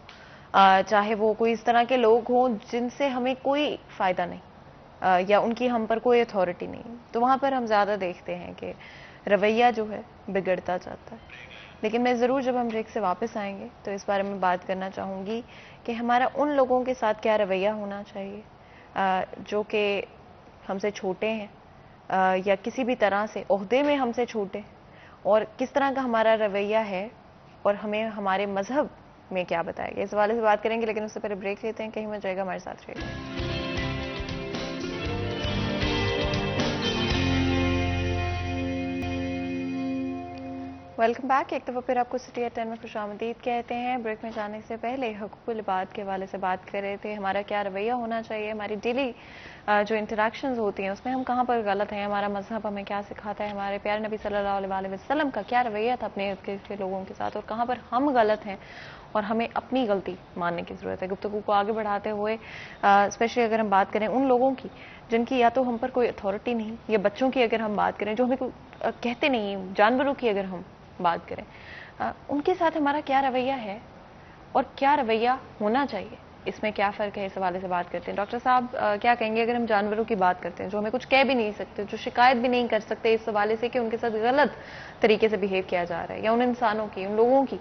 چاہے وہ کوئی اس طرح کے لوگ ہوں جن سے ہمیں کوئی فائدہ نہیں یا ان کی ہم پر کوئی اتھارٹی نہیں, تو وہاں پر ہم زیادہ دیکھتے ہیں کہ رویہ جو ہے بگڑتا جاتا ہے. لیکن میں ضرور جب ہم بریک سے واپس آئیں گے تو اس بارے میں بات کرنا چاہوں گی کہ ہمارا ان لوگوں کے ساتھ کیا رویہ ہونا چاہیے جو کہ ہم سے چھوٹے ہیں یا کسی بھی طرح سے عہدے میں ہم سے چھوٹے, اور کس طرح کا ہمارا رویہ ہے اور ہمیں ہمارے مذہب میں کیا بتایا گیا. اس حوالے سے بات کریں گے, لیکن اس سے پہلے بریک لیتے ہیں. کہیں مت جائے گا, ہمارے ساتھ رہے گا. Welcome back. ایک دفعہ پھر آپ کو سٹی ایٹ 10 میں خوش آمدید کہتے ہیں. بریک میں جانے سے پہلے حقوق العباد کے حوالے سے بات کر رہے تھے. ہمارا کیا رویہ ہونا چاہیے, ہماری ڈیلی جو انٹریکشنز ہوتی ہیں اس میں ہم کہاں پر غلط ہیں, ہمارا مذہب ہمیں کیا سکھاتا ہے, ہمارے پیارے نبی صلی اللہ علیہ وسلم کا کیا رویہ تھا اپنے ارد کے لوگوں کے ساتھ, اور کہاں پر ہم غلط ہیں اور ہمیں اپنی غلطی ماننے کی ضرورت ہے. گفتگو کو آگے بڑھاتے ہوئے اسپیشلی اگر ہم بات کریں ان لوگوں کی جن کی یا تو ہم پر کوئی اتھارٹی نہیں, یا بچوں کی اگر ہم بات کریں جو ہمیں کوئی کہتے نہیں, جانوروں کی اگر ہم بات کریں, ان کے ساتھ ہمارا کیا رویہ ہے اور کیا رویہ ہونا چاہیے, اس میں کیا فرق ہے, اس حوالے سے بات کرتے ہیں. ڈاکٹر صاحب کیا کہیں گے اگر ہم جانوروں کی بات کرتے ہیں جو ہمیں کچھ کہہ بھی نہیں سکتے, جو شکایت بھی نہیں کر سکتے اس حوالے سے کہ ان کے ساتھ غلط طریقے سے بہیو کیا جا رہا ہے, یا ان انسانوں کی, ان لوگوں کی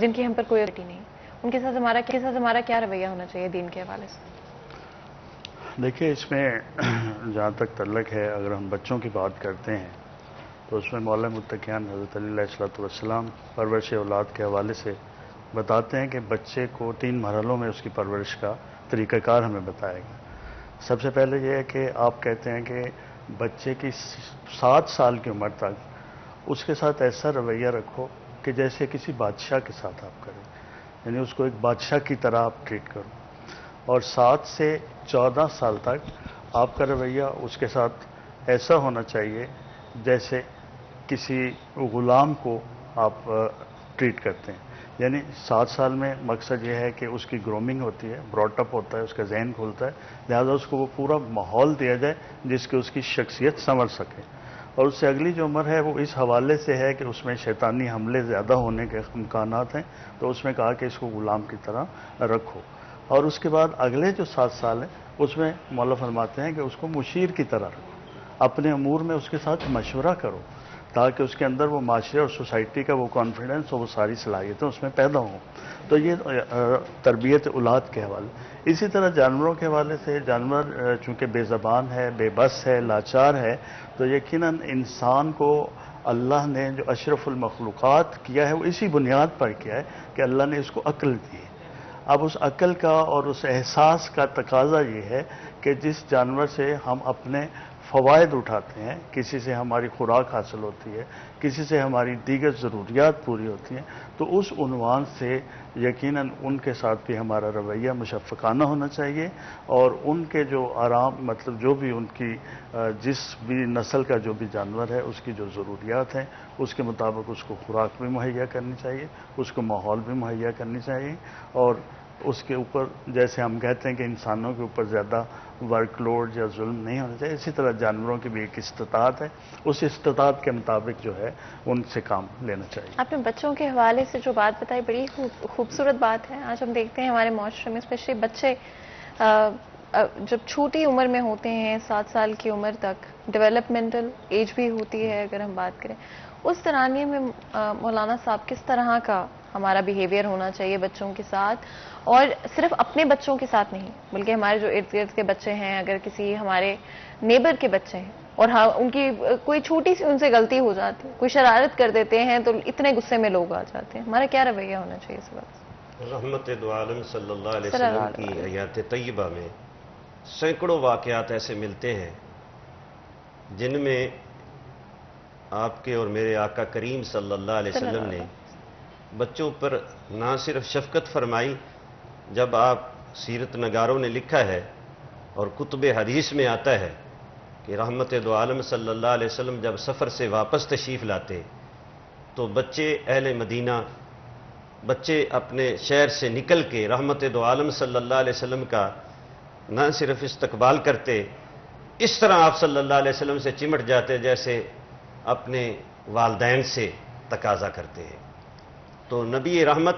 جن کی ہم پر کوئی اتھارٹی نہیں, ان کے ساتھ ہمارا کیا رویہ ہونا چاہیے دین کے حوالے سے؟ دیکھیے, اس میں جہاں تک تعلق ہے, اگر ہم بچوں کی بات کرتے ہیں تو اس میں مولا متقیان حضرت علی علیہ السلام پرورش اولاد کے حوالے سے بتاتے ہیں کہ بچے کو 3 مرحلوں میں اس کی پرورش کا طریقہ کار ہمیں بتایا گیا. سب سے پہلے یہ ہے کہ آپ کہتے ہیں کہ بچے کی 7 سال کی عمر تک اس کے ساتھ ایسا رویہ رکھو کہ جیسے کسی بادشاہ کے ساتھ آپ کریں, یعنی اس کو ایک بادشاہ کی طرح آپ ٹریٹ کرو. اور 7 سے 14 سال تک آپ کا رویہ اس کے ساتھ ایسا ہونا چاہیے جیسے کسی غلام کو آپ ٹریٹ کرتے ہیں. یعنی 7 سال میں مقصد یہ ہے کہ اس کی گرومنگ ہوتی ہے, براٹ اپ ہوتا ہے, اس کا ذہن کھلتا ہے, لہذا اس کو وہ پورا ماحول دیا جائے جس کے اس کی شخصیت سنور سکے. اور اس سے اگلی جو عمر ہے وہ اس حوالے سے ہے کہ اس میں شیطانی حملے زیادہ ہونے کے امکانات ہیں, تو اس میں کہا کہ اس کو غلام کی طرح رکھو. اور اس کے بعد اگلے جو 7 سال ہیں اس میں مولا فرماتے ہیں کہ اس کو مشیر کی طرح رکھو, اپنے امور میں اس کے ساتھ مشورہ کرو تاکہ اس کے اندر وہ معاشرے اور سوسائٹی کا وہ کانفیڈنس اور وہ ساری صلاحیتیں اس میں پیدا ہوں. تو یہ تربیت اولاد کے حوالے. اسی طرح جانوروں کے حوالے سے, جانور چونکہ بے زبان ہے, بے بس ہے, لاچار ہے, تو یقیناً انسان کو اللہ نے جو اشرف المخلوقات کیا ہے وہ اسی بنیاد پر کیا ہے کہ اللہ نے اس کو عقل دی ہے. اب اس عقل کا اور اس احساس کا تقاضا یہ ہے کہ جس جانور سے ہم اپنے فوائد اٹھاتے ہیں, کسی سے ہماری خوراک حاصل ہوتی ہے, کسی سے ہماری دیگر ضروریات پوری ہوتی ہیں, تو اس عنوان سے یقیناً ان کے ساتھ بھی ہمارا رویہ مشفقانہ ہونا چاہیے. اور ان کے جو آرام مطلب جو بھی ان کی جس بھی نسل کا جو بھی جانور ہے اس کی جو ضروریات ہیں اس کے مطابق اس کو خوراک بھی مہیا کرنی چاہیے, اس کو ماحول بھی مہیا کرنی چاہیے. اور اس کے اوپر جیسے ہم کہتے ہیں کہ انسانوں کے اوپر زیادہ ورک لوڈ یا ظلم نہیں ہونا چاہیے, اسی طرح جانوروں کی بھی ایک استطاعت ہے, اس استطاعت کے مطابق جو ہے ان سے کام لینا چاہیے. آپ نے بچوں کے حوالے سے جو بات بتائی بڑی خوبصورت بات ہے. آج ہم دیکھتے ہیں ہمارے معاشرے میں اسپیشلی بچے جب چھوٹی عمر میں ہوتے ہیں 7 سال کی عمر تک ڈیولپمنٹل ایج بھی ہوتی ہے اگر ہم بات کریں، اس ترانیے میں مولانا صاحب کس طرح کا ہمارا بیہیویئر ہونا چاہیے بچوں کے ساتھ، اور صرف اپنے بچوں کے ساتھ نہیں بلکہ ہمارے جو ارد گرد کے بچے ہیں، اگر کسی ہمارے نیبر کے بچے ہیں اور ان کی کوئی چھوٹی سی ان سے غلطی ہو جاتی ہے، کوئی شرارت کر دیتے ہیں تو اتنے غصے میں لوگ آ جاتے ہیں، ہمارا کیا رویہ ہونا چاہیے اس وقت؟ رحمت دو عالم صلی اللہ علیہ وسلم کی حیات طیبہ میں سینکڑوں واقعات ایسے ملتے ہیں جن میں آپ کے اور میرے آقا کریم صلی اللہ علیہ وسلم نے بچوں پر نہ صرف شفقت فرمائی، جب آپ سیرت نگاروں نے لکھا ہے اور کتب حدیث میں آتا ہے کہ رحمت دو عالم صلی اللہ علیہ وسلم جب سفر سے واپس تشریف لاتے تو بچے اہل مدینہ، بچے اپنے شہر سے نکل کے رحمت دو عالم صلی اللہ علیہ وسلم کا نہ صرف استقبال کرتے، اس طرح آپ صلی اللہ علیہ وسلم سے چمٹ جاتے جیسے اپنے والدین سے تقاضا کرتے ہیں۔ تو نبی رحمت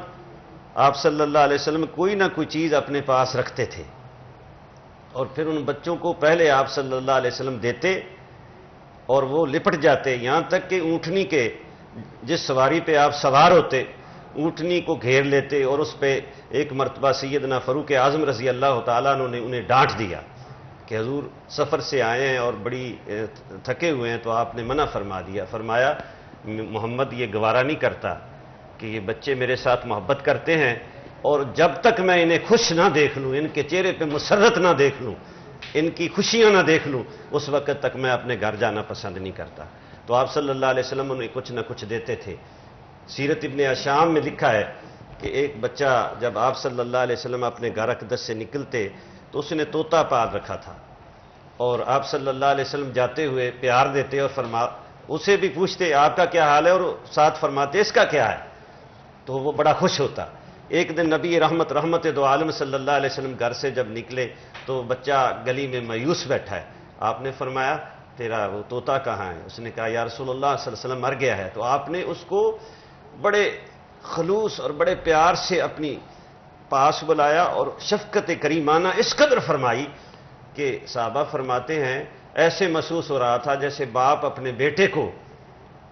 آپ صلی اللہ علیہ وسلم کوئی نہ کوئی چیز اپنے پاس رکھتے تھے اور پھر ان بچوں کو پہلے آپ صلی اللہ علیہ وسلم دیتے اور وہ لپٹ جاتے، یہاں تک کہ اونٹنی کے جس سواری پہ آپ سوار ہوتے اونٹنی کو گھیر لیتے، اور اس پہ ایک مرتبہ سیدنا فاروق اعظم رضی اللہ تعالیٰ عنہ نے انہیں ڈانٹ دیا کہ حضور سفر سے آئے ہیں اور بڑی تھکے ہوئے ہیں، تو آپ نے منع فرما دیا، فرمایا محمد یہ گوارا نہیں کرتا کہ یہ بچے میرے ساتھ محبت کرتے ہیں اور جب تک میں انہیں خوش نہ دیکھ لوں، ان کے چہرے پہ مسرت نہ دیکھ لوں، ان کی خوشیاں نہ دیکھ لوں، اس وقت تک میں اپنے گھر جانا پسند نہیں کرتا۔ تو آپ صلی اللہ علیہ وسلم انہیں کچھ نہ کچھ دیتے تھے۔ سیرت ابن اشام میں لکھا ہے کہ ایک بچہ جب آپ صلی اللہ علیہ وسلم اپنے گھر اقدس سے نکلتے تو اس نے طوطا پال رکھا تھا، اور آپ صلی اللہ علیہ وسلم جاتے ہوئے پیار دیتے اور اسے بھی پوچھتے آپ کا کیا حال ہے، اور ساتھ فرماتے اس کا کیا ہے، تو وہ بڑا خوش ہوتا۔ ایک دن نبی رحمت دو عالم صلی اللہ علیہ وسلم گھر سے جب نکلے تو بچہ گلی میں مایوس بیٹھا ہے، آپ نے فرمایا تیرا وہ طوطا کہاں ہے؟ اس نے کہا یا رسول اللہ صلی اللہ علیہ وسلم مر گیا ہے۔ تو آپ نے اس کو بڑے خلوص اور بڑے پیار سے اپنی پاس بلایا اور شفقت کریمانہ اس قدر فرمائی کہ صحابہ فرماتے ہیں ایسے محسوس ہو رہا تھا جیسے باپ اپنے بیٹے کو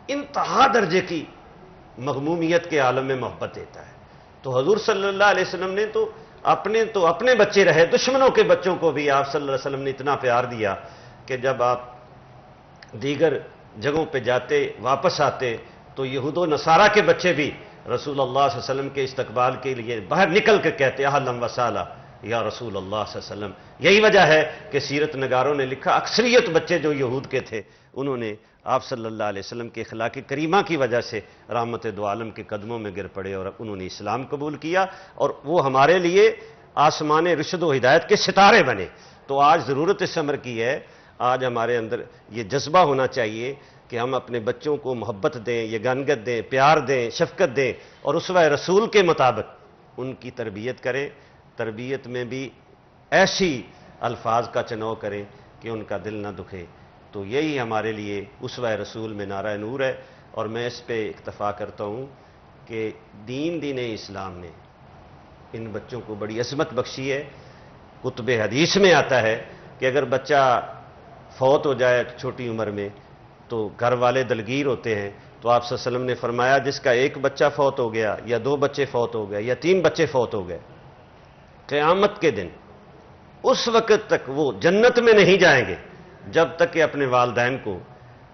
انتہا درجے کی مغمومیت کے عالم میں محبت دیتا ہے۔ تو حضور صلی اللہ علیہ وسلم نے تو اپنے بچے رہے، دشمنوں کے بچوں کو بھی آپ صلی اللہ علیہ وسلم نے اتنا پیار دیا کہ جب آپ دیگر جگہوں پہ جاتے واپس آتے تو یہود و نصارہ کے بچے بھی رسول اللہ صلی اللہ علیہ وسلم کے استقبال کے لیے باہر نکل کے کہتے اہلا و سہلا یا رسول اللہ صلی اللہ علیہ وسلم۔ یہی وجہ ہے کہ سیرت نگاروں نے لکھا اکثریت بچے جو یہود کے تھے انہوں نے آپ صلی اللہ علیہ وسلم کے اخلاق کریمہ کی وجہ سے رحمت دو عالم کے قدموں میں گر پڑے اور انہوں نے اسلام قبول کیا، اور وہ ہمارے لیے آسمان رشد و ہدایت کے ستارے بنے۔ تو آج ضرورت اس امر کی ہے، آج ہمارے اندر یہ جذبہ ہونا چاہیے کہ ہم اپنے بچوں کو محبت دیں، یگانگت دیں، پیار دیں، شفقت دیں، اور اسوہ رسول کے مطابق ان کی تربیت کریں۔ تربیت میں بھی ایسی الفاظ کا چناؤ کریں کہ ان کا دل نہ دکھے۔ تو یہی ہمارے لیے اسوہ رسول میں نعرہ نور ہے، اور میں اس پہ اکتفا کرتا ہوں کہ دین اسلام نے ان بچوں کو بڑی عظمت بخشی ہے۔ کتب حدیث میں آتا ہے کہ اگر بچہ فوت ہو جائے چھوٹی عمر میں تو گھر والے دلگیر ہوتے ہیں، تو آپ صلی اللہ علیہ وسلم نے فرمایا جس کا ایک بچہ فوت ہو گیا یا 2 بچے فوت ہو گئے یا 3 بچے فوت ہو گئے، قیامت کے دن اس وقت تک وہ جنت میں نہیں جائیں گے جب تک کہ اپنے والدین کو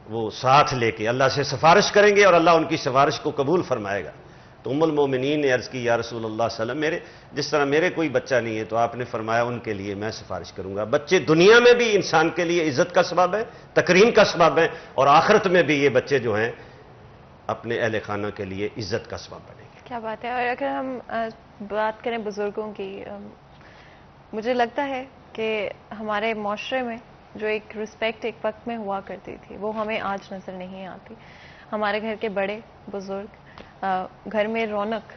وہ ساتھ لے کے اللہ سے سفارش کریں گے اور اللہ ان کی سفارش کو قبول فرمائے گا۔ تو ام المومنین نے عرض کی یا رسول اللہ صلی اللہ علیہ وسلم جس طرح میرے کوئی بچہ نہیں ہے تو آپ نے فرمایا ان کے لیے میں سفارش کروں گا۔ بچے دنیا میں بھی انسان کے لیے عزت کا سبب ہے، تکریم کا سبب ہے، اور آخرت میں بھی یہ بچے جو ہیں اپنے اہل خانہ کے لیے عزت کا سبب بنیں گے۔ کیا بات ہے۔ اور اگر ہم بات کریں بزرگوں کی، مجھے لگتا ہے کہ ہمارے معاشرے میں جو ایک رسپیکٹ ایک وقت میں ہوا کرتی تھی وہ ہمیں آج نظر نہیں آتی۔ ہمارے گھر کے بڑے بزرگ، گھر میں رونق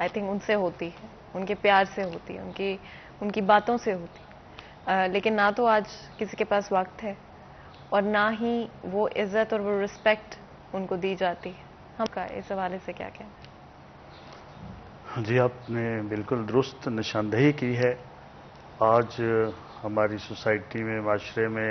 آئی تھنک ان سے ہوتی ہے، ان کے پیار سے ہوتی ہے، ان کی باتوں سے ہوتی ہے، لیکن نہ تو آج کسی کے پاس وقت ہے اور نہ ہی وہ عزت اور وہ رسپیکٹ ان کو دی جاتی ہے۔ ہم کا اس حوالے سے کیا کہنا ہے؟ جی آپ نے بالکل درست نشاندہی کی ہے۔ آج ہماری سوسائٹی میں، معاشرے میں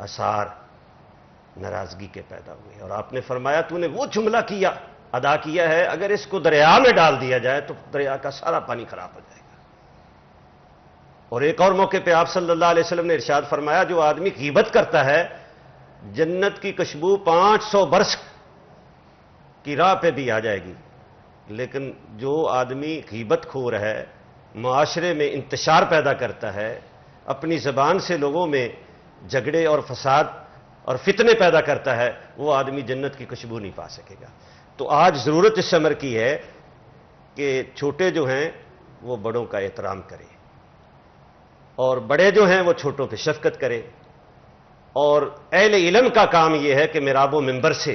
آثار ناراضگی کے پیدا ہوئے. اور آپ نے فرمایا تو نے وہ جملہ کیا ادا کیا ہے اگر اس کو دریا میں ڈال دیا جائے تو دریا کا سارا پانی خراب ہو جائے گا. اور ایک اور موقع پہ آپ صلی اللہ علیہ وسلم نے ارشاد فرمایا جو آدمی غیبت کرتا ہے جنت کی خوشبو 500 برس کی راہ پہ بھی آ جائے گی، لیکن جو آدمی غیبت خور ہے، معاشرے میں انتشار پیدا کرتا ہے، اپنی زبان سے لوگوں میں جھگڑے اور فساد اور فتنے پیدا کرتا ہے، وہ آدمی جنت کی خوشبو نہیں پا سکے گا. تو آج ضرورت اس امر کی ہے کہ چھوٹے جو ہیں وہ بڑوں کا احترام کریں، اور بڑے جو ہیں وہ چھوٹوں پہ شفقت کریں. اور اہل علم کا کام یہ ہے کہ محراب و منبر سے،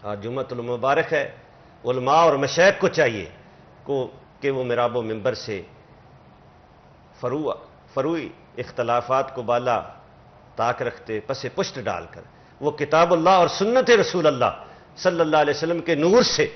آج جمعۃ المبارک ہے، علماء اور مشائخ کو چاہیے کہ وہ محراب و منبر سے فروعی اختلافات کو بالا تاک رکھتے پس پشت ڈال کر وہ کتاب اللہ اور سنت رسول اللہ صلی اللہ علیہ وسلم کے نور سے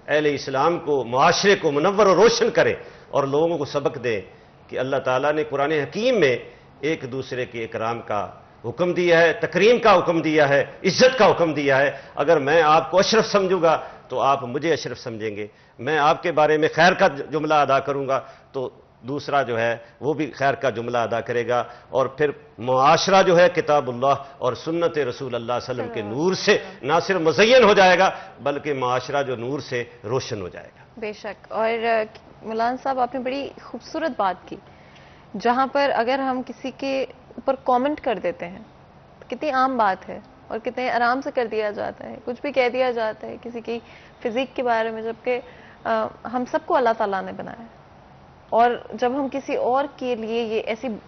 اہل اسلام کو، معاشرے کو منور و روشن کرے اور لوگوں کو سبق دے کہ اللہ تعالیٰ نے قرآن حکیم میں ایک دوسرے کے اکرام کا حکم دیا ہے، تکریم کا حکم دیا ہے، عزت کا حکم دیا ہے. اگر میں آپ کو اشرف سمجھوں گا تو آپ مجھے اشرف سمجھیں گے، میں آپ کے بارے میں خیر کا جملہ ادا کروں گا تو دوسرا جو ہے وہ بھی خیر کا جملہ ادا کرے گا. اور پھر معاشرہ جو ہے کتاب اللہ اور سنت رسول اللہ صلی اللہ علیہ وسلم کے نور سے نہ صرف مزین ہو جائے گا بلکہ معاشرہ جو نور سے روشن ہو جائے گا. بے شک. اور مولانا صاحب آپ نے بڑی خوبصورت بات کی، جہاں پر اگر ہم کسی کے اوپر کامنٹ کر دیتے ہیں تو کتنی عام بات ہے اور کتنے آرام سے کر دیا جاتا ہے، کچھ بھی کہہ دیا جاتا ہے کسی کی فزیک کے بارے میں، جبکہ ہم سب کو اللہ تعالیٰ نے بنایا. اور جب ہم کسی اور کے لیے یہ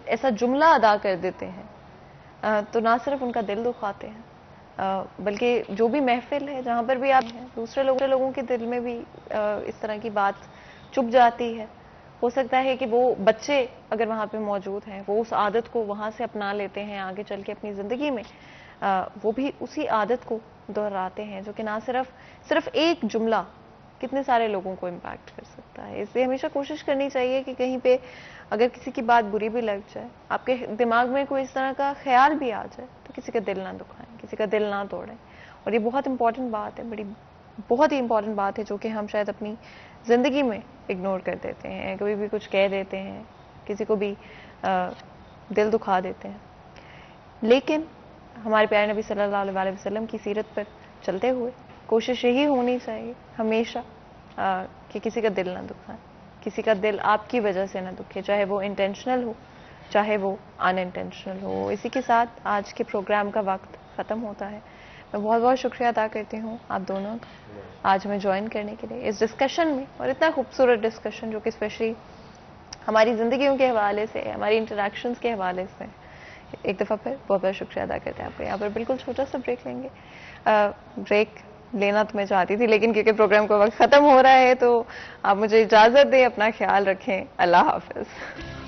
ایسا جملہ ادا کر دیتے ہیں تو نہ صرف ان کا دل دکھاتے ہیں بلکہ جو بھی محفل ہے جہاں پر بھی آپ ہیں دوسرے لوگوں کے دل میں بھی اس طرح کی بات چپ جاتی ہے. ہو سکتا ہے کہ وہ بچے اگر وہاں پہ موجود ہیں وہ اس عادت کو وہاں سے اپنا لیتے ہیں، آگے چل کے اپنی زندگی میں وہ بھی اسی عادت کو دہراتے ہیں، جو کہ نہ صرف ایک جملہ کتنے سارے لوگوں کو امپیکٹ کر سکتا ہے. اس لیے ہمیشہ کوشش کرنی چاہیے کہ کہیں پہ اگر کسی کی بات بری بھی لگ جائے، آپ کے دماغ میں کوئی اس طرح کا خیال بھی آ جائے تو کسی کا دل نہ دکھائیں، کسی کا دل نہ توڑیں. اور یہ بہت امپورٹنٹ بات ہے، بہت ہی امپورٹنٹ بات ہے جو کہ ہم شاید اپنی زندگی میں اگنور کر دیتے ہیں. کبھی بھی کچھ کہہ دیتے ہیں، کسی کو بھی دل دکھا دیتے ہیں. لیکن ہمارے پیارے نبی صلی اللہ علیہ وسلم کی سیرت پر چلتے ہوئے کوشش یہی ہونی چاہیے ہمیشہ کہ کسی کا دل نہ دکھائیں، کسی کا دل آپ کی وجہ سے نہ دکھے، چاہے وہ انٹینشنل ہو چاہے وہ ان انٹینشنل ہو. اسی کے ساتھ آج کے پروگرام کا وقت ختم ہوتا ہے. میں بہت بہت شکریہ ادا کرتی ہوں آپ دونوں کا آج میں جوائن کرنے کے لیے اس ڈسکشن میں، اور اتنا خوبصورت ڈسکشن جو کہ اسپیشلی ہماری زندگیوں کے حوالے سے، ہماری انٹریکشنز کے حوالے سے. ایک دفعہ پھر بہت بہت شکریہ ادا کرتے ہیں آپ کو. یہاں پر بالکل چھوٹا سا بریک لیں گے. بریک لینا تو میں چاہتی تھی لیکن کیونکہ پروگرام کا وقت ختم ہو رہا ہے تو آپ مجھے اجازت دیں. اپنا خیال رکھیں. اللہ حافظ.